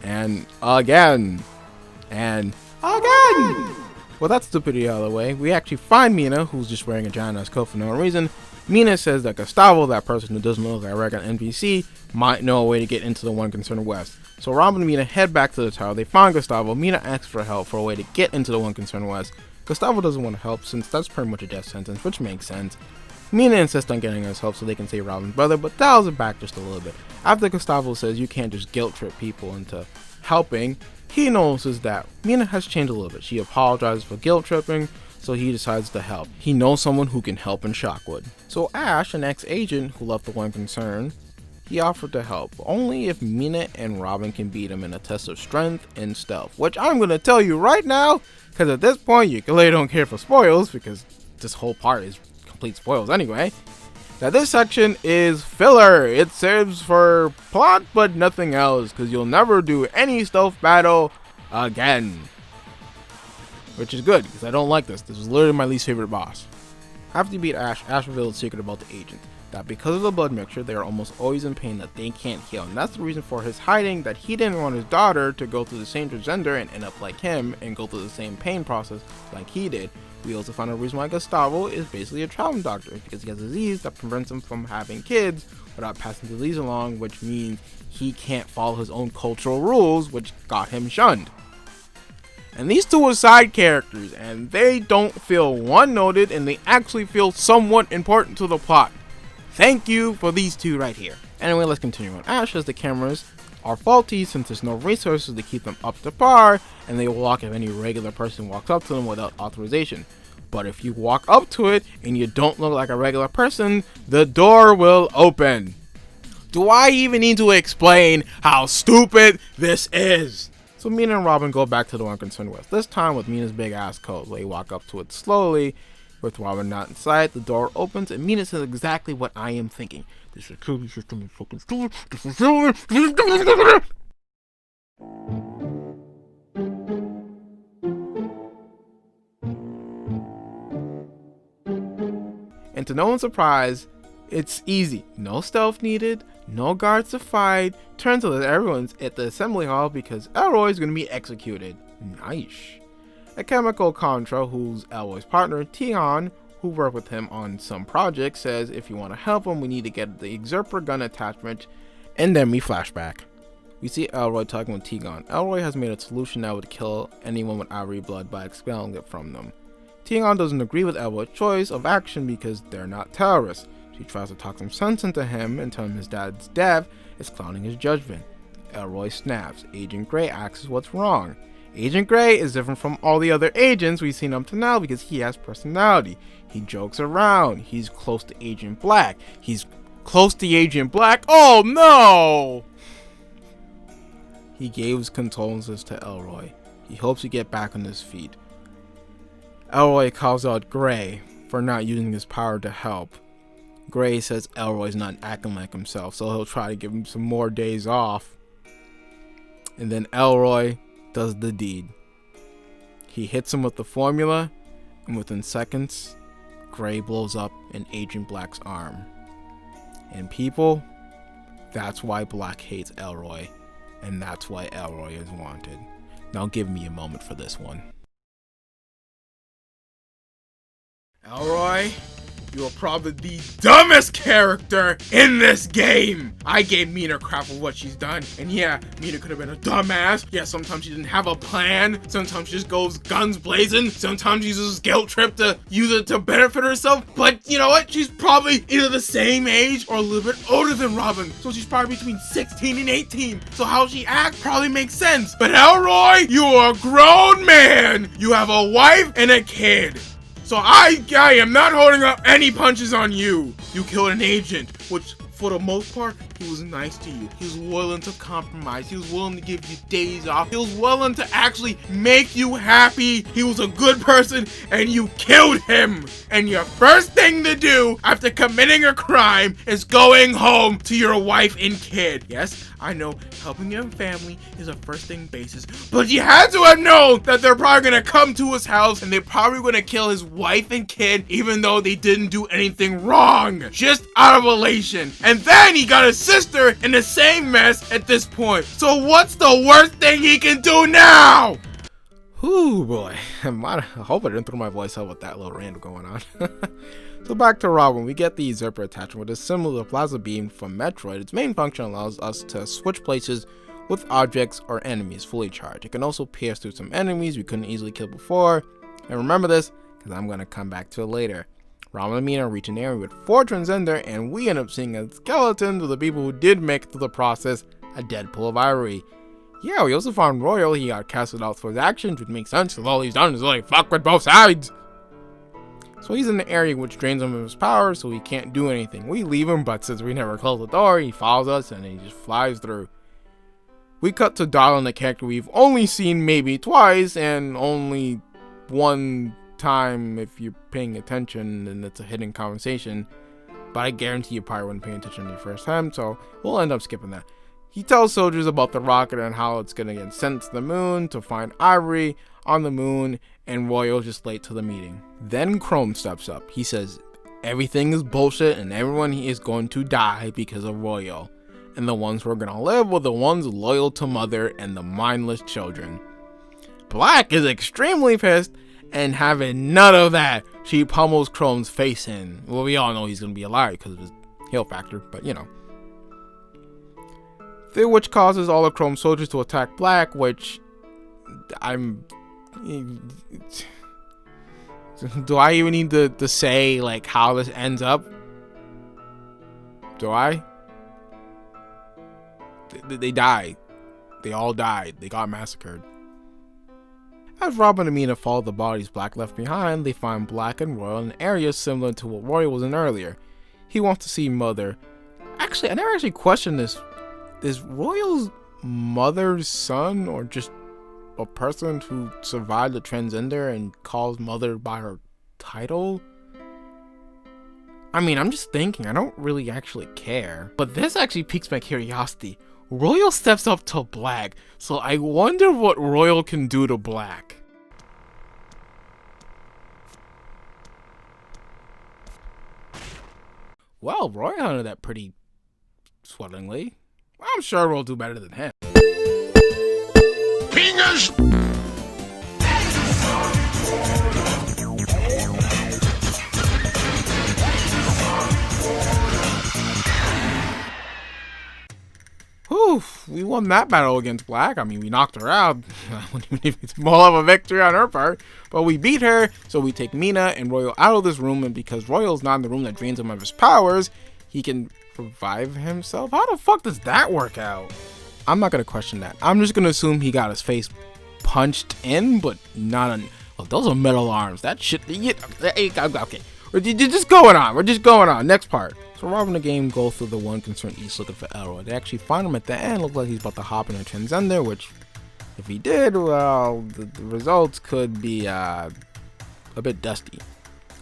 [SPEAKER 1] And again. And again! Well, that's stupidity out of the way. We actually find Mina, who's just wearing a giant ass coat for no reason. Mina says that Gustavo, that person who doesn't look like a regular NPC, might know a way to get into the One Concerned West. So Robin and Mina head back to the tower. They find Gustavo. Mina asks for help for a way to get into the One Concerned West. Gustavo doesn't want to help since that's pretty much a death sentence, which makes sense. Mina insists on getting us help so they can save Robin's brother, but dials it back just a little bit. After Gustavo says you can't just guilt trip people into helping, he notices that Mina has changed a little bit. She apologizes for guilt tripping, so he decides to help. He knows someone who can help in Shockwood. So Ash, an ex-agent who left the One Concern, he offered to help, only if Mina and Robin can beat him in a test of strength and stealth, which I'm going to tell you right now, because at this point you clearly don't care for spoils, because this whole part is complete spoils anyway. Now this section is filler. It serves for plot but nothing else, because you'll never do any stealth battle again. Which is good, because I don't like this. This is literally my least favorite boss. After you beat Ash, Ash revealed a secret about the agent. That because of the blood mixture, they are almost always in pain that they can't heal. And that's the reason for his hiding, that he didn't want his daughter to go through the same transgender and end up like him and go through the same pain process like he did. We also found a reason why Gustavo is basically a traveling doctor, because he has a disease that prevents him from having kids without passing the disease along, which means he can't follow his own cultural rules, which got him shunned. And these two are side characters, and they don't feel one-noted, and they actually feel somewhat important to the plot. Thank you for these two right here. Anyway, let's continue on. Ash says the cameras are faulty since there's no resources to keep them up to par, and they will lock if any regular person walks up to them without authorization. But if you walk up to it and you don't look like a regular person, the door will open. Do I even need to explain how stupid this is? So Mina and Robin go back to the One Concerned West, this time with Mina's big ass coat. They walk up to it slowly. With Robin not in sight, the door opens and Mina says exactly what I am thinking. This security system is fucking stupid. This is stupid. And to no one's surprise, it's easy. No stealth needed, no guards to fight. Turns out that everyone's at the assembly hall because Elroy is going to be executed. Nice. A chemical contra, who's Elroy's partner, Theon, who worked with him on some projects, says if you want to help him, we need to get the excerper gun attachment. And then we flashback. We see Elroy talking with Theon. Elroy has made a solution that would kill anyone with Ivory blood by expelling it from them. Theon doesn't agree with Elroy's choice of action because they're not terrorists. She tries to talk some sense into him and tell him his dad's death is clouding his judgment. Elroy snaps. Agent Grey asks what's wrong. Agent Grey is different from all the other agents we've seen up to now because he has personality. He jokes around. He's close to Agent Black. Oh no! He gives condolences to Elroy. He hopes to get back on his feet. Elroy calls out Grey for not using his power to help. Grey says Elroy's not acting like himself, so he'll try to give him some more days off. And then Elroy does the deed. He hits him with the formula, and within seconds, Grey blows up in Agent Black's arm. And people, that's why Black hates Elroy, and that's why Elroy is wanted. Now give me a moment for this one. Elroy, You are probably the dumbest character in this game. I gave Mina crap for what she's done. And yeah, Mina could have been a dumbass. Yeah, sometimes she didn't have a plan. Sometimes she just goes guns blazing. Sometimes she uses guilt trip to use it to benefit herself. But you know what? She's probably either the same age or a little bit older than Robin. So she's probably between 16 and 18. So how she acts probably makes sense. But Elroy, you are a grown man. You have a wife and a kid. So I am not holding up any punches on you. You killed an agent, which for the most part, he was nice to you. He was willing to compromise. He was willing to give you days off. He was willing to actually make you happy. He was a good person and you killed him. And your first thing to do after committing a crime is going home to your wife and kid. Yes, I know helping your family is a first thing basis, but you had to have known that they're probably gonna come to his house and they're probably gonna kill his wife and kid even though they didn't do anything wrong. Just out of relation. And then he got his sister in the same mess at this point. So what's the worst thing he can do now? Ooh boy, I hope I didn't throw my voice out with that little random going on. So back to Robin, we get the usurper attachment, which is similar to Plaza Beam from Metroid. Its main function allows us to switch places with objects or enemies fully charged. It can also pierce through some enemies we couldn't easily kill before. And remember this, because I'm going to come back to it later. Robin and Mina reach an area with 4 Transcender, and we end up seeing a skeleton to the people who did make it through the process, a dead pool of ivory. Yeah, we also found Royal. He got casted out for his actions, which makes sense because all he's done is like fuck with both sides. So he's in the area which drains him of his power, so he can't do anything. We leave him, but since we never closed the door, he follows us and he just flies through. We cut to Darlin, the character we've only seen maybe twice, and only one time if you're paying attention, and it's a hidden conversation. But I guarantee you probably wasn't paying attention the first time, so we'll end up skipping that. He tells soldiers about the rocket and how it's gonna get sent to the moon to find ivory on the moon, and Royal's just late to the meeting. Then Chrome steps up. He says everything is bullshit and everyone is going to die because of Royal. And the ones who are gonna live were the ones loyal to Mother and the mindless children. Black is extremely pissed and having none of that. She pummels Chrome's face in. Well, we all know he's gonna be alive because of his heal factor, but you know. Which causes all the Chrome soldiers to attack Black, which do I even need to say like how this ends up? Do I? They died. They all died. They got massacred. As Robin and Mina follow the bodies Black left behind, they find Black and Royal in an area similar to what Royal was in earlier. He wants to see Mother. Actually, I never actually questioned this. Is Royal's mother's son, or just a person who survived the Transcender and calls Mother by her title? I mean, I'm just thinking, I don't really actually care. But this actually piques my curiosity. Royal steps up to Black, so I wonder what Royal can do to Black. Well, Royal handled that pretty swellingly. I'm sure we'll do better than him. Fingers! Whew, we won that battle against Black. I mean, we knocked her out. It's more of a victory on her part. But we beat her, so we take Mina and Royal out of this room, and because Royal's not in the room that drains him of his powers, he can revive himself? How the fuck does that work out? I'm not gonna question that. I'm just gonna assume he got his face punched in, but not on. Oh, those are metal arms. That shit. Okay. We're just going on. We're just going on. Next part. So Robin and the game go through the one concerned east looking for Elroy. They actually find him at the end. Look like he's about to hop in a Transcender, which, if he did, well, the results could be a bit dusty.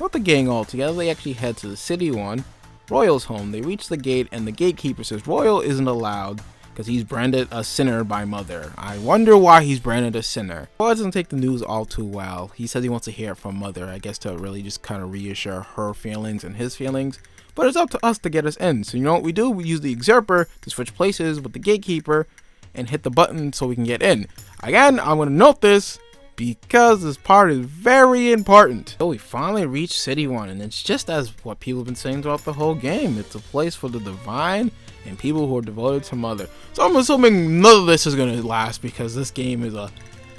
[SPEAKER 1] With the gang all together, they actually head to the city one. Royal's home. They reach the gate and the gatekeeper says Royal isn't allowed because he's branded a sinner by Mother. I wonder why he's branded a sinner. Royal doesn't take the news all too well. He says he wants to hear it from Mother, I guess to really just kind of reassure her feelings and his feelings. But it's up to us to get us in. So you know what we do? We use the usurper to switch places with the gatekeeper and hit the button so we can get in. Again, I'm going to note this because this part is very important. So we finally reached City 1, and it's just as what people have been saying throughout the whole game. It's a place for the divine and people who are devoted to Mother. So I'm assuming none of this is going to last because this game is a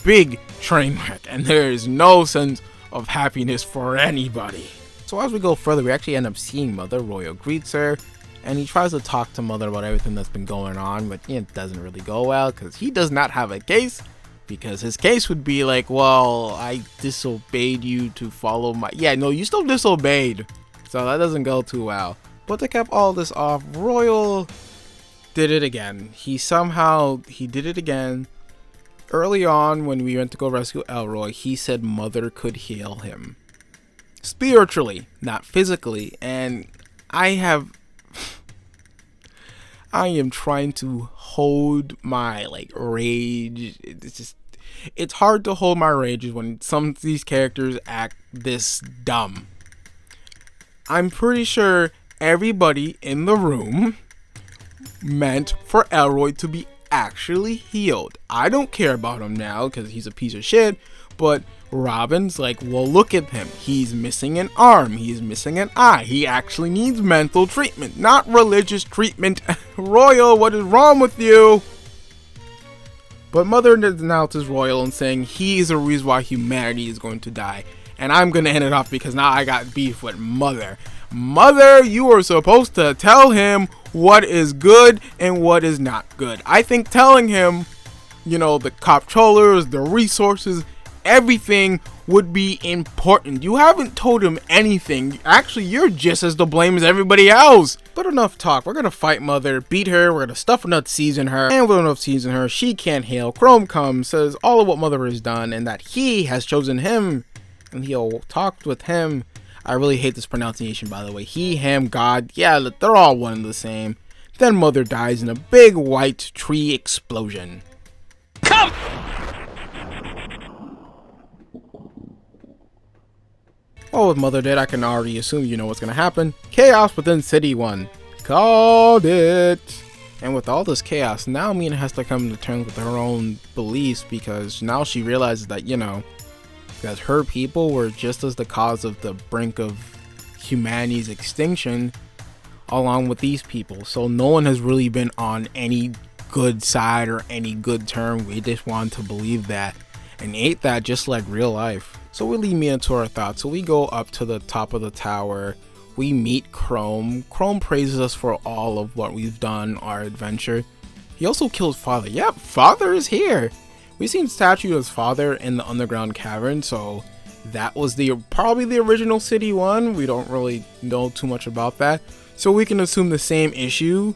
[SPEAKER 1] big train wreck and there is no sense of happiness for anybody. So as we go further, we actually end up seeing Mother. Royal greets her and he tries to talk to Mother about everything that's been going on, but it doesn't really go well because he does not have a case. Because his case would be like, well, I disobeyed you to follow my... Yeah, no, you still disobeyed. So that doesn't go too well. But to cap all this off, Royal did it again. He did it again. Early on, when we went to go rescue Elroy, he said Mother could heal him. Spiritually, not physically. And I am trying to hold my rage. It's hard to hold my rage when some of these characters act this dumb. I'm pretty sure everybody in the room meant for Elroy to be actually healed. I don't care about him now because he's a piece of shit, but Robin's like, well, look at him. He's missing an arm. He's missing an eye. He actually needs mental treatment, not religious treatment. Royal, what is wrong with you? But Mother denounces Royal and saying he's the reason why humanity is going to die. And I'm going to end it off because now I got beef with Mother. Mother, you are supposed to tell him what is good and what is not good. I think telling him, the comptrollers, the resources, everything would be important. You haven't told him anything. Actually, you're just as to blame as everybody else. But enough talk. We're gonna fight Mother, beat her, we're gonna stuff enough seeds in her, and with enough seeds in her, she can't heal. Chrome comes, says all of what Mother has done, and that he has chosen him, and he'll talk with him. I really hate this pronunciation, by the way. He, him, God, yeah, they're all one and the same. Then Mother dies in a big white tree explosion.
[SPEAKER 3] Come!
[SPEAKER 1] Well, with Mother dead, I can already assume you know what's gonna happen. Chaos within City 1. Called it! And with all this chaos, now Mina has to come to terms with her own beliefs because now she realizes that, that her people were just as the cause of the brink of humanity's extinction along with these people. So no one has really been on any good side or any good term. We just want to believe that. And ain't that just like real life? So we lead Mina to our thoughts. So we go up to the top of the tower. We meet Chrome. Chrome praises us for all of what we've done, our adventure. He also kills Father. Yep, Father is here. We've seen statue of his father in the underground cavern, so that was probably the original City 1. We don't really know too much about that. So we can assume the same issue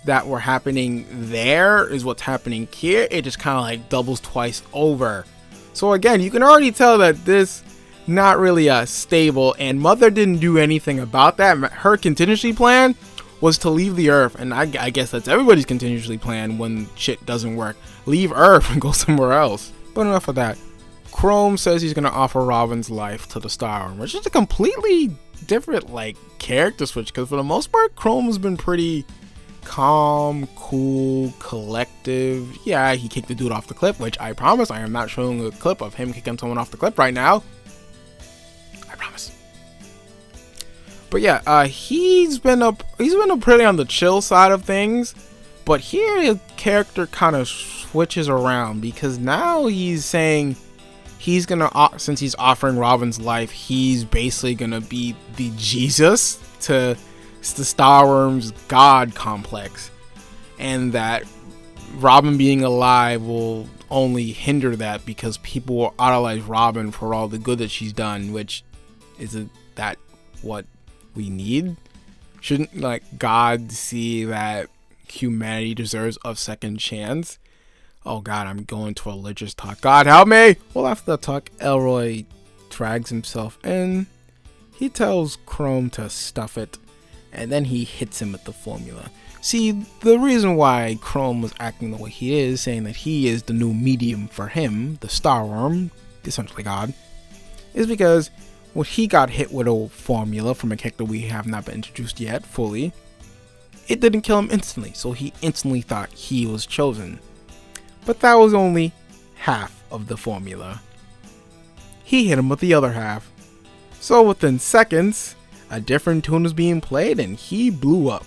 [SPEAKER 1] that were happening there is what's happening here. It just kind of like doubles twice over. So again, you can already tell that this not really stable, and Mother didn't do anything about that. Her contingency plan was to leave the Earth, and I guess that's everybody's contingency plan when shit doesn't work. Leave Earth and go somewhere else. But enough of that. Chrome says he's going to offer Robin's life to the Star Arm, which is a completely different character switch, because for the most part, Chrome has been pretty calm, cool, collective. Yeah, he kicked the dude off the cliff, which I promise I am not showing a clip of him kicking someone off the cliff right now. I promise. But yeah, he's been pretty on the chill side of things. But here his character kind of switches around because now he's saying he's gonna, since he's offering Robin's life, he's basically gonna be the Jesus to the Starworm's God complex, and that Robin being alive will only hinder that because people will idolize Robin for all the good that she's done, which isn't that what we need? Shouldn't God see that humanity deserves a second chance? Oh god, I'm going to a religious talk. God help me! Well, after that talk, Elroy drags himself in. He tells Chrome to stuff it, and then he hits him with the formula. See, the reason why Chrome was acting the way he is, saying that he is the new medium for him, the Starworm, essentially God, is because when he got hit with a formula from a character we have not been introduced yet fully, it didn't kill him instantly, so he instantly thought he was chosen. But that was only half of the formula. he hit him with the other half. So within seconds, a different tune was being played and he blew up.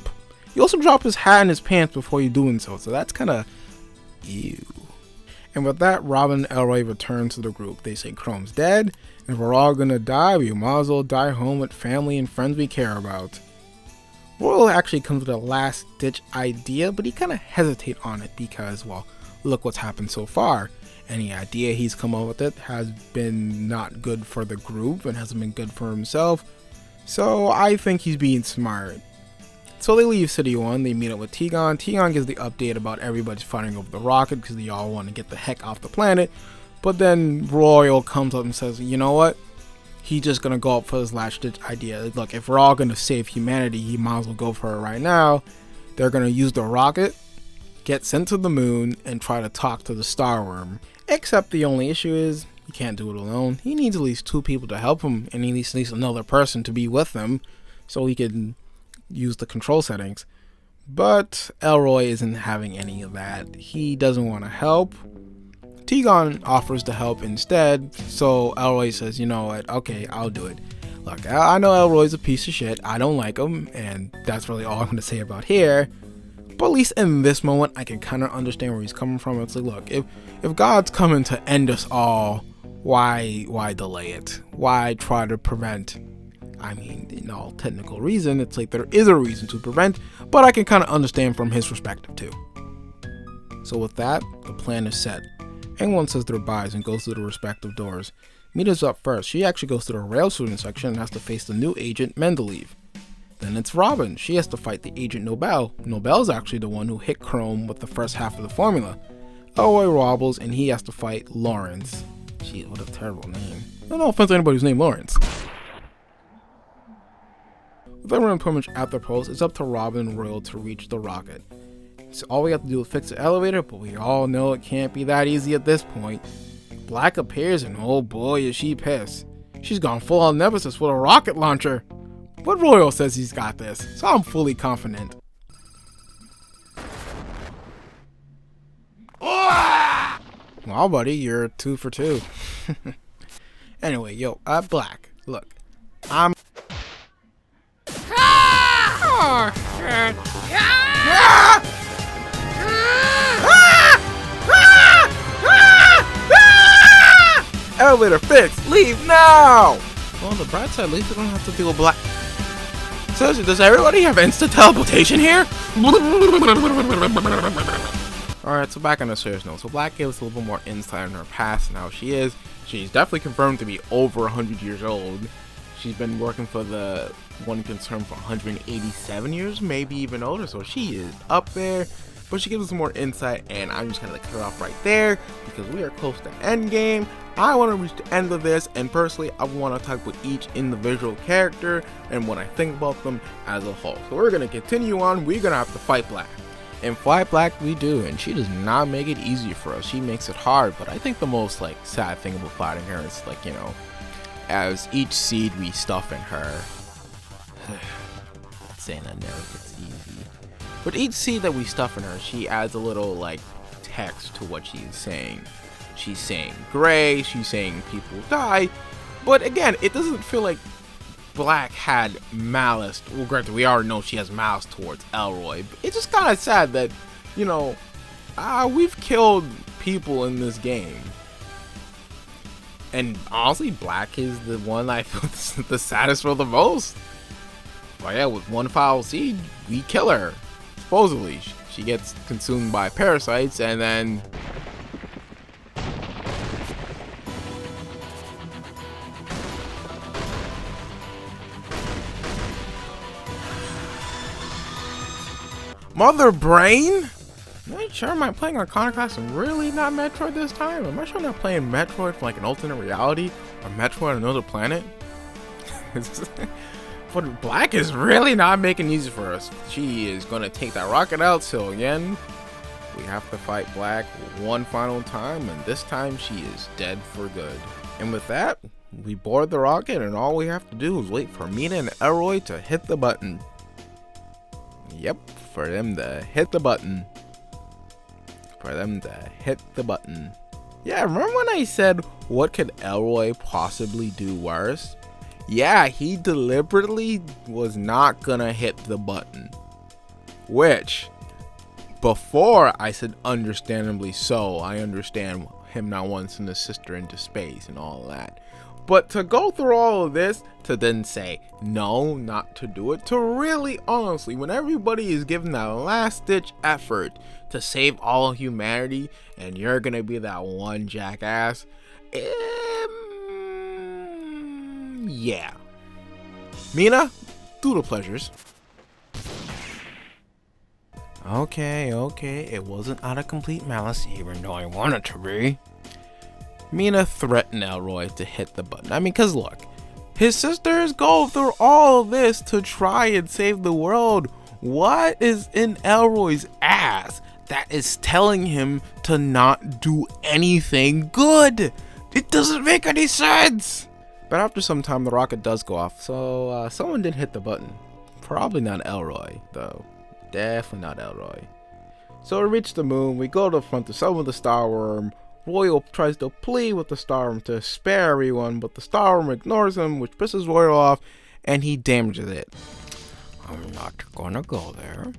[SPEAKER 1] He also dropped his hat in his pants before you doing so that's kinda ew. And with that, Robin and Elroy return to the group. They say Chrome's dead, and if we're all gonna die, we might as well die home with family and friends we care about. Royal actually comes with a last ditch idea, but he kinda hesitates on it because, well, look what's happened so far. Any idea he's come up with it has been not good for the group and hasn't been good for himself. So I think he's being smart. So they leave City 1, they meet up with T-Gon. T-Gon gives the update about everybody's fighting over the rocket because they all want to get the heck off the planet. But then Royal comes up and says, you know what? He's just going to go up for his last ditch idea. Look, if we're all going to save humanity, he might as well go for it right now. They're going to use the rocket, get sent to the moon, and try to talk to the Starworm. Except the only issue is, he can't do it alone. He needs at least 2 people to help him, and he needs at least another person to be with him so he can use the control settings. But Elroy isn't having any of that. He doesn't want to help. T-Gon offers to help instead, so Elroy says, you know what, okay, I'll do it. Look, I know Elroy's a piece of shit, I don't like him, and that's really all I'm going to say about here. But at least in this moment, I can kind of understand where he's coming from. It's like, look, if God's coming to end us all, why delay it? Why try to prevent? I mean, in all technical reason, it's like there is a reason to prevent, but I can kind of understand from his perspective too. So with that, the plan is set. Everyone says their byes and goes through the respective doors. Mita's up first. She actually goes to the rail shooting section and has to face the new agent Mendeleev. Then it's Robin. She has to fight the agent Nobel. Nobel's actually the one who hit Chrome with the first half of the formula. Elroy wobbles and he has to fight Lawrence. Gee, what a terrible name. No offense to anybody who's named Lawrence. With everyone pretty much at their post, it's up to Robin and Royal to reach the rocket. So all we have to do is fix the elevator, but we all know it can't be that easy at this point. Black appears and oh boy is she pissed. She's gone full on Nemesis with a rocket launcher. But Royal says he's got this, so I'm fully confident. Well, buddy, you're 2 for 2. Anyway, yo, Black, look, I'm... Elevator fixed! Leave now! Well, on the bright side, at least we don't have to deal with Black. Seriously, does everybody have instant teleportation here? Alright, so back on a serious note. So Black gave us a little bit more insight on her past and how she is. She's definitely confirmed to be over 100 years old. She's been working for the one concern for 187 years, maybe even older, so she is up there. But she gives us more insight, and I'm just gonna cut it off right there because we are close to end game. I want to reach the end of this, and personally, I want to talk about each individual character and what I think about them as a whole. So we're gonna continue on. We're gonna have to fight Black, and fight Black we do, and she does not make it easy for us. She makes it hard. But I think the most sad thing about fighting her is as each seed we stuff in her. Saying that never gets easy. But each seed that we stuff in her, she adds a little text to what she's saying. She's saying gray, she's saying people die. But again, it doesn't feel like Black had malice. Well, granted, we already know she has malice towards Elroy. But it's just kind of sad that, we've killed people in this game. And honestly, Black is the one I feel the saddest for the most. But yeah, with one foul seed, we kill her. Supposedly, she gets consumed by parasites, and then Mother Brain? Am I sure am I playing Iconoclast and really not Metroid this time? Am I sure I'm not playing Metroid from an alternate reality or Metroid on another planet? But Black is really not making it easy for us. She is gonna take that rocket out, so again, we have to fight Black one final time, and this time she is dead for good. And with that, we board the rocket, and all we have to do is wait for Mita and Elroy to hit the button. Yep, for them to hit the button. For them to hit the button. Yeah, remember when I said, what could Elroy possibly do worse? Yeah, he deliberately was not gonna hit the button. Which, before I said understandably so, I understand him not wanting to send his sister into space and all that. But to go through all of this, to then say, no, not to do it, to really honestly, when everybody is giving that last ditch effort to save all of humanity, and you're gonna be that one jackass, yeah. Mina, do the pleasures. Okay, it wasn't out of complete malice, even though I wanted to be. Mina threatened Elroy to hit the button. I mean, cause look, his sisters go through all of this to try and save the world. What is in Elroy's ass that is telling him to not do anything good? It doesn't make any sense. But after some time, the rocket does go off, so someone did hit the button. Probably not Elroy, though. Definitely not Elroy. So we reach the moon, we go to the front to summon the Star Worm. Royal tries to plead with the Star Worm to spare everyone, but the Star Worm ignores him, which pisses Royal off, and he damages it. I'm not gonna go there.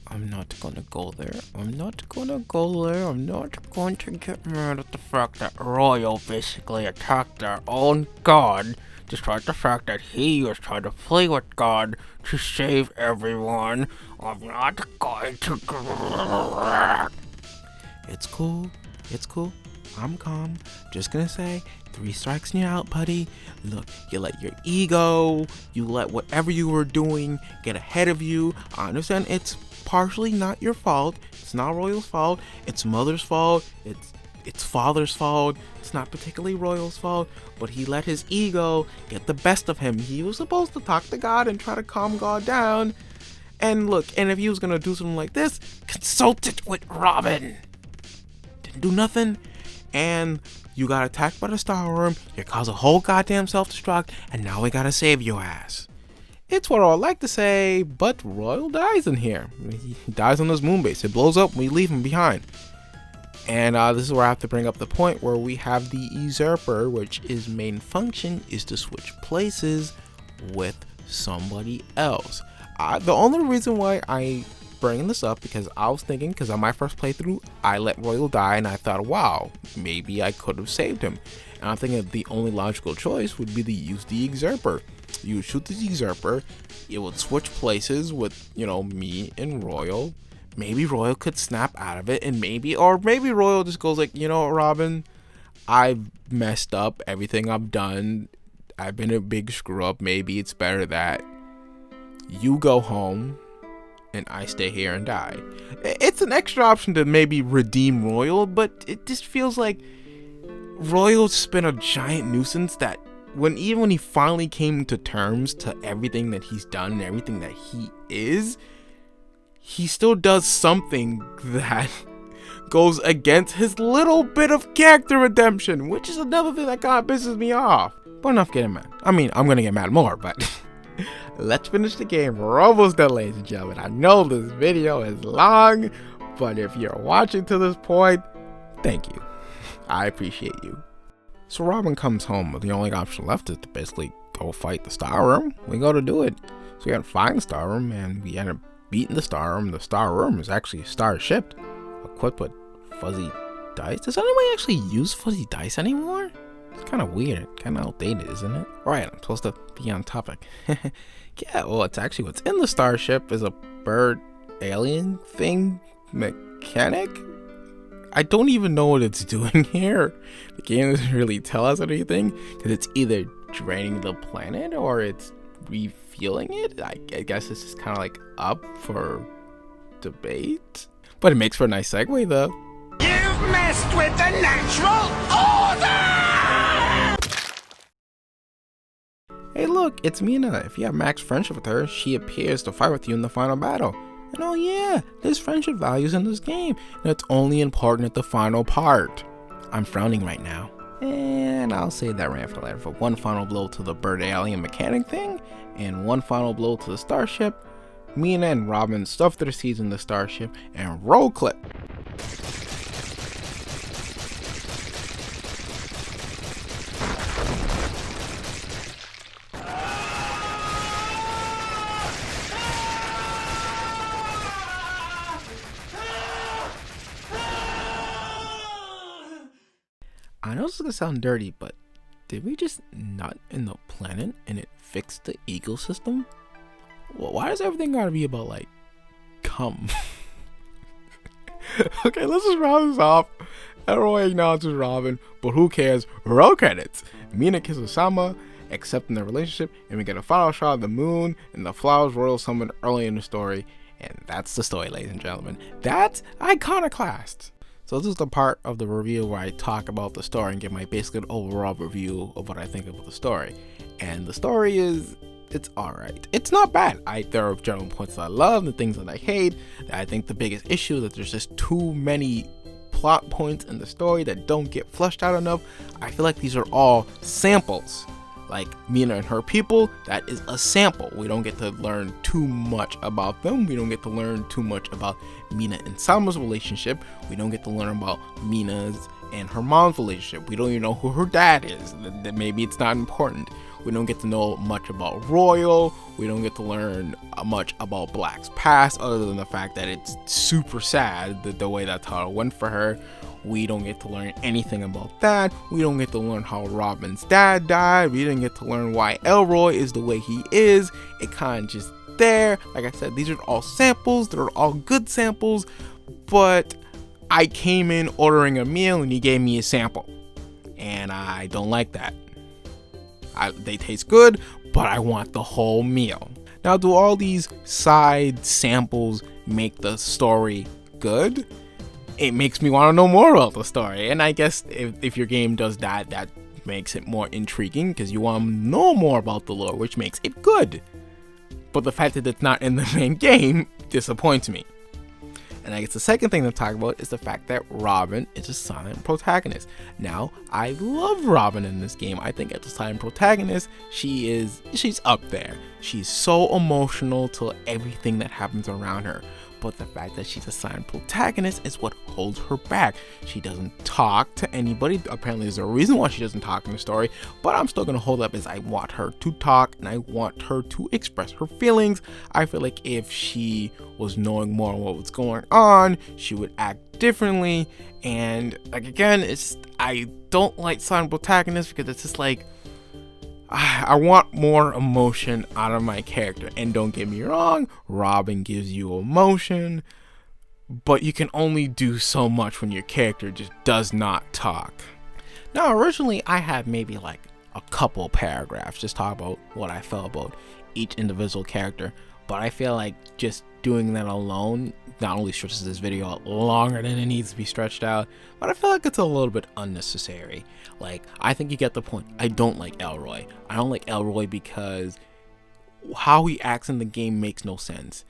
[SPEAKER 1] I'm not gonna go there. I'm not gonna go there. I'm not going to get mad at the fact that Royal basically attacked their own god, despite the fact that he was trying to play with God to save everyone. I'm not going to go. It's cool. It's cool. I'm calm. Just gonna say, 3 strikes and you're out, buddy. Look, you let your ego, you let whatever you were doing get ahead of you. I understand it's partially not your fault. It's not Royal's fault. It's Mother's fault. It's Father's fault. It's not particularly Royal's fault, but he let his ego get the best of him. He was supposed to talk to God and try to calm God down. And look, and if he was gonna do something like this, consult it with Robin. Didn't do nothing. And you got attacked by the Star Worm, you caused a whole goddamn self-destruct, and now we gotta save your ass. It's what I like to say, but Royal dies in here. He dies on this moon base. It blows up and we leave him behind. And this is where I have to bring up the point where we have the usurper, which his main function is to switch places with somebody else. The only reason why I bring this up, because I was thinking, because on my first playthrough I let Royal die and I thought, wow, maybe I could have saved him. And I'm thinking the only logical choice would be to use the usurper. You would shoot the usurper, it would switch places with, you know, me and Royal. Maybe Royal could snap out of it, and maybe Royal just goes like, you know what, Robin, I've messed up everything I've done. I've been a big screw up. Maybe it's better that you go home and I stay here and die. It's an extra option to maybe redeem Royal, but it just feels like Royal's been a giant nuisance that even when he finally came to terms to everything that he's done and everything that he is, he still does something that goes against his little bit of character redemption, which is another thing that kind of pisses me off. But enough getting mad. I mean, I'm gonna get mad more, but let's finish the game. We're almost done, ladies and gentlemen. I know this video is long, but if you're watching to this point, thank you. I appreciate you. So Robin comes home, but the only option left is to basically go fight the Star Worm. We go to do it. So we gotta find the Star Worm, and we end up beating the Star Worm. The Star Worm is actually star-shipped, equipped with fuzzy dice. Does anybody actually use fuzzy dice anymore? It's kind of weird, kind of outdated, isn't it? Right, I'm supposed to be on topic. Yeah, well, it's actually what's in the starship is a bird alien thing mechanic. I don't even know what it's doing here. The game doesn't really tell us anything, because it's either draining the planet or it's refueling it. I guess it's just kind of like up for debate. But it makes for a nice segue, though.
[SPEAKER 3] You've messed with the natural order!
[SPEAKER 1] Hey look, it's Mina. If you have max friendship with her, she appears to fight with you in the final battle. And oh yeah, there's friendship values in this game, and it's only important at the final part. I'm frowning right now. And I'll say that rant for later. For one final blow to the bird alien mechanic thing, and one final blow to the starship, Mina and Robin stuff their seeds in the starship, and roll clip. I know this is gonna sound dirty, but did we just nut in the planet and it fixed the ecosystem? Well, why does everything gotta be about like cum? Okay, let's just round this off. Elroy acknowledges Robin, but who cares? Roll credits. Mina kisses Sama, accepting their relationship, and we get a final shot of the moon and the flowers Royal summoned early in the story. And that's the story, ladies and gentlemen. That's Iconoclast. So this is the part of the review where I talk about the story and give my basic overall review of what I think about the story. And the story is, it's alright. It's not bad. There are general points that I love, the things that I hate. I think the biggest issue is that there's just too many plot points in the story that don't get fleshed out enough. I feel like these are all samples. Like Mina and her people, that is a sample. We don't get to learn too much about them. We don't get to learn too much about Mina and Sama's relationship. We don't get to learn about Mina's and her mom's relationship. We don't even know who her dad is. Maybe it's not important. We don't get to know much about Royal. We don't get to learn much about Black's past, other than the fact that it's super sad the way that's how it went for her. We don't get to learn anything about that. We don't get to learn how Robin's dad died. We didn't get to learn why Elroy is the way he is. It kind of just there. Like I said, these are all samples. They're all good samples. But I came in ordering a meal and he gave me a sample. And I don't like that. They taste good, but I want the whole meal. Now, do all these side samples make the story good? It makes me want to know more about the story, and I guess if your game does that, that makes it more intriguing because you want to know more about the lore, which makes it good. But the fact that it's not in the main game disappoints me. And I guess the second thing to talk about is the fact that Robin is a silent protagonist. Now, I love Robin in this game. I think as a silent protagonist, she's up there. She's so emotional to everything that happens around her. But the fact that she's a silent protagonist is what holds her back. She doesn't talk to anybody. Apparently there's a reason why she doesn't talk in the story, but I'm still gonna hold up as I want her to talk and I want her to express her feelings. I feel like if she was knowing more what was going on, she would act differently. And like, again, I don't like silent protagonists because it's just like, I want more emotion out of my character. And don't get me wrong, Robin gives you emotion, but you can only do so much when your character just does not talk. Now, originally I had maybe like a couple paragraphs just talk about what I felt about each individual character, but I feel like just doing that alone not only stretches this video out longer than it needs to be stretched out, but I feel like it's a little bit unnecessary. Like, I think you get the point. I don't like Elroy. I don't like Elroy because how he acts in the game makes no sense.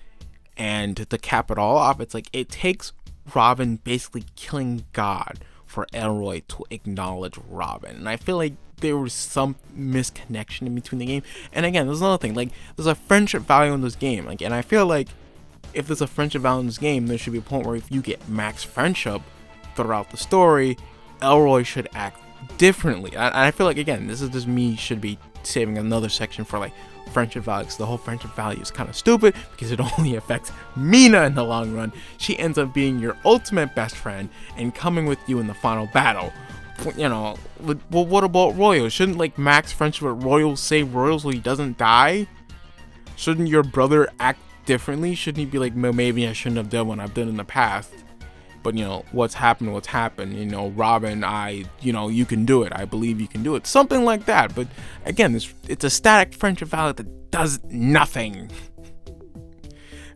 [SPEAKER 1] And to cap it all off, it's like it takes Robin basically killing God for Elroy to acknowledge Robin. And I feel like there was some misconnection in between the game. And again, there's another thing, like there's a friendship value in this game. Like, and I feel like if there's a friendship value in this game, there should be a point where if you get max friendship throughout the story, Elroy should act differently. And I feel like, again, this is just me should be saving another section for like friendship value, because the whole friendship value is kind of stupid because it only affects Mina in the long run. She ends up being your ultimate best friend and coming with you in the final battle. You know, well, what about Royal? Shouldn't like max friendship with Royal save Royal so he doesn't die? Shouldn't your brother act differently? Shouldn't he be like, maybe I shouldn't have done what I've done in the past, but you know, what's happened, you know, Robin, you can do it, I believe you can do it, something like that. But again, it's a static friendship value that does nothing.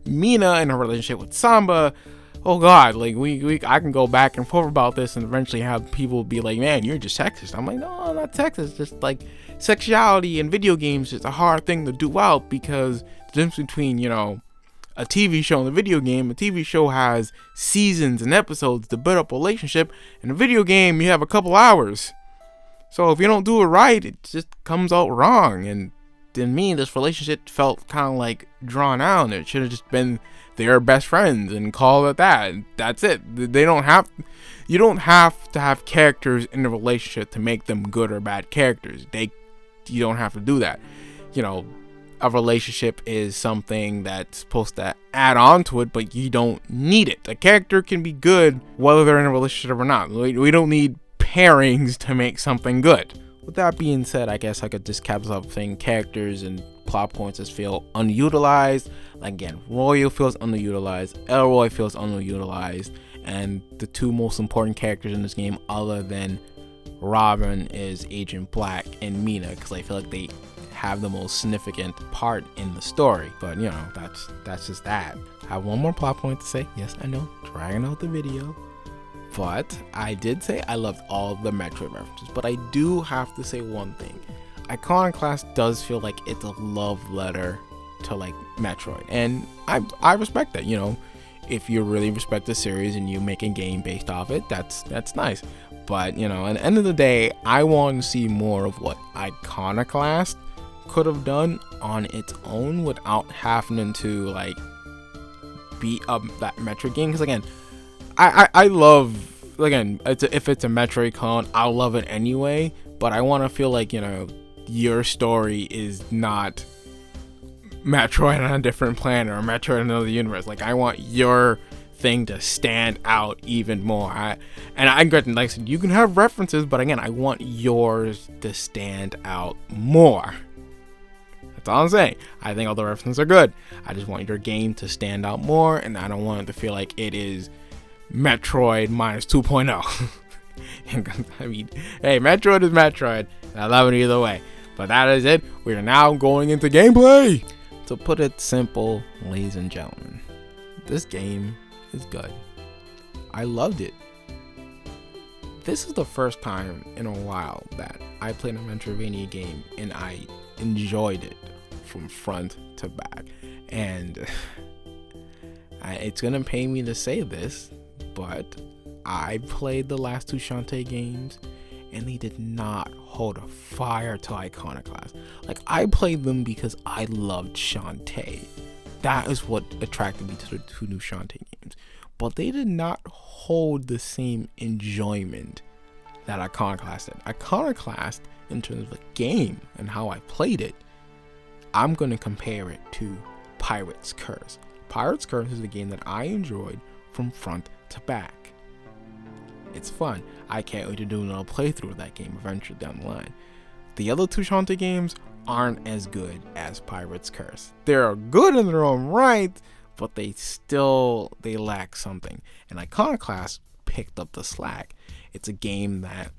[SPEAKER 1] Mina and her relationship with Samba, oh god, like I can go back and forth about this and eventually have people be like, man, you're just sexist. I'm like, no, I'm not sexist. Just like sexuality in video games is a hard thing to do out, because the difference between, you know, a TV show and a video game, a TV show has seasons and episodes to build up a relationship. In a video game, you have a couple hours. So if you don't do it right, it just comes out wrong. And to me, this relationship felt kind of like drawn out. It should have just been they're best friends and call it that. That's it. You don't have to have characters in a relationship to make them good or bad characters. You don't have to do that. You know, a relationship is something that's supposed to add on to it, but you don't need it. A character can be good whether they're in a relationship or not. We don't need pairings to make something good. With that being said, I guess I could just cap this up saying characters and plot points just feel unutilized. Like again, Royal feels underutilized, Elroy feels underutilized, and the two most important characters in this game other than Robin is Agent Black and Mina, because I feel like they have the most significant part in the story. But you know, that's just that. I have one more plot point to say. Yes, I know, dragging out the video, but I did say I loved all the Metroid references. But I do have to say one thing: Iconoclast does feel like it's a love letter to like Metroid, and I respect that. You know, if you really respect the series and you make a game based off it, that's nice. But you know, at the end of the day, I want to see more of what Iconoclast could have done on its own without having to like beat up that Metroid game. Because again, I love, again, if it's a Metroid clone, I'll love it anyway. But I want to feel like, you know, your story is not Metroid on a different planet or Metroid in another universe. Like, I want your thing to stand out even more. I'm getting, like I said, you can have references, but again, I want yours to stand out more. That's all I'm saying. I think all the references are good. I just want your game to stand out more, and I don't want it to feel like it is Metroid minus 2.0. I mean, hey, Metroid is Metroid. I love it either way. But that is it. We are now going into gameplay. To put it simple, ladies and gentlemen, this game is good. I loved it. This is the first time in a while that I played a Metroidvania game and I enjoyed it from front to back. And it's gonna pain me to say this, but I played the last two Shantae games and they did not hold a fire to Iconoclast. Like, I played them because I loved Shantae. That is what attracted me to the two new Shantae games. But they did not hold the same enjoyment that Iconoclast did. Iconoclast, in terms of the game and how I played it, I'm going to compare it to Pirate's Curse. Pirate's Curse is a game that I enjoyed from front to back. It's fun. I can't wait to do another playthrough of that game eventually down the line. The other two Shantae games aren't as good as Pirate's Curse. They're good in their own right, but they lack something. And Iconoclast picked up the slack. It's a game that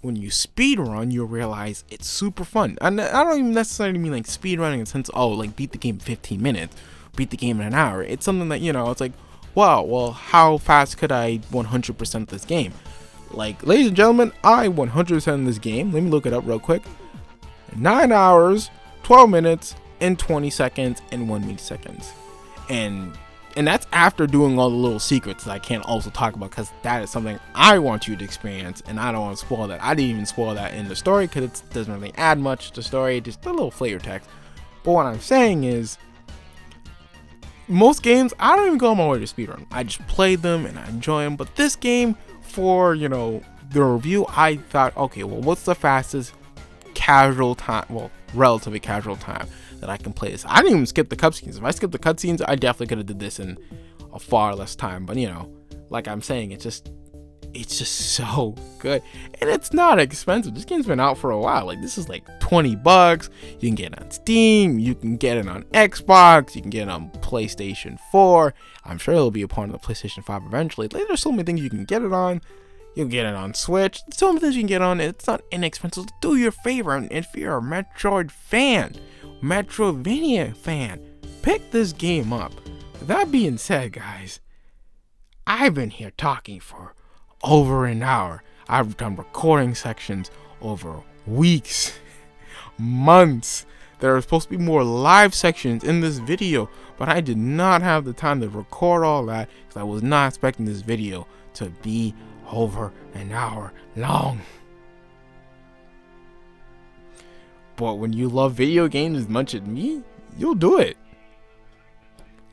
[SPEAKER 1] when you speedrun, you'll realize it's super fun. And I don't even necessarily mean like speedrunning in the sense, oh, like beat the game in 15 minutes, beat the game in an hour. It's something that, you know, it's like, wow, well, how fast could I 100% this game? Like, ladies and gentlemen, I 100% this game. Let me look it up real quick. 9 hours, 12 minutes, and 20 seconds, and 1 millisecond. And that's after doing all the little secrets that I can't also talk about, because that is something I want you to experience, and I don't want to spoil that. I didn't even spoil that in the story, because it doesn't really add much to the story, just a little flavor text. But what I'm saying is, most games, I don't even go on my way to speedrun. I just play them and I enjoy them. But this game, for, you know, the review, I thought, okay, well, what's the fastest casual time, well, relatively casual time that I can play this? I didn't even skip the cutscenes. If I skipped the cutscenes, I definitely could have did this in a far less time. But, you know, like I'm saying, it's just so good, and it's not expensive. This game's been out for a while. Like, this is like $20. You can get it on Steam, you can get it on Xbox, you can get it on PlayStation 4. I'm sure it'll be a part of the PlayStation 5 eventually. Like, there's so many things you can get it on. You'll get it on Switch. So many things you can get on it. It's not inexpensive. Do your favor, and if you're a Metroid fan, Metroidvania fan, pick this game up. With that being said, guys, I've been here talking for over an hour. I've done recording sections over weeks, months. There are supposed to be more live sections in this video, but I did not have the time to record all that because I was not expecting this video to be over an hour long. But when you love video games as much as me, you'll do it.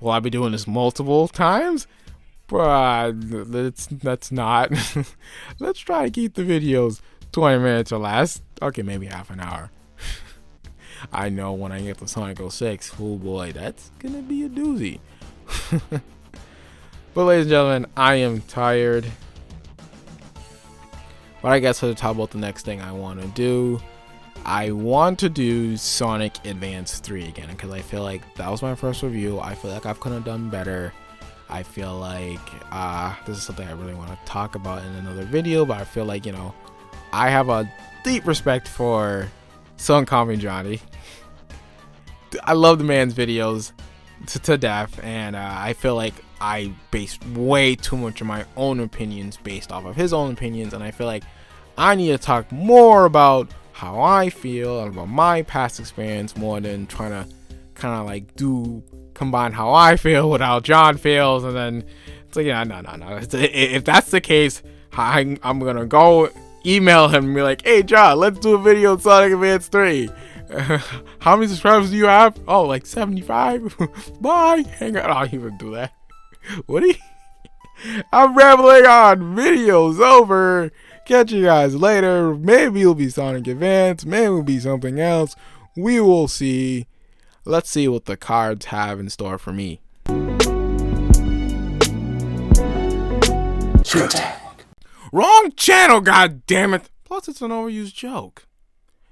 [SPEAKER 1] Will I be doing this multiple times? That's not. Let's try to keep the videos 20 minutes or less. Okay, maybe half an hour. I know when I get to Sonic 06, oh boy, that's gonna be a doozy. But ladies and gentlemen, I am tired. But I guess to talk about the next thing I want to do, I want to do Sonic Advance 3 again, because I feel like that was my first review. I feel like I could have done better. I feel like this is something I really want to talk about in another video, but I feel like, you know, I have a deep respect for Son Kami Johnny. I love the man's videos to death, and I feel like I based way too much of my own opinions based off of his own opinions, and I feel like I need to talk more about how I feel and about my past experience more than trying to kind of like combine how I feel with how John feels, and then it's like, yeah, no. If that's the case, I'm gonna go email him and be like, hey John, let's do a video on Sonic Advance 3. How many subscribers do you have? Oh, like 75. Bye. Hang on. Oh, he would do that. Would he? I'm rambling on. Video's over. Catch you guys later. Maybe it'll be Sonic Advance. Maybe it'll be something else. We will see. Let's see what the cards have in store for me. Wrong channel, god damn it. Plus, it's an overused joke.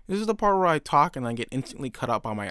[SPEAKER 1] This is the part where I talk and I get instantly cut up on my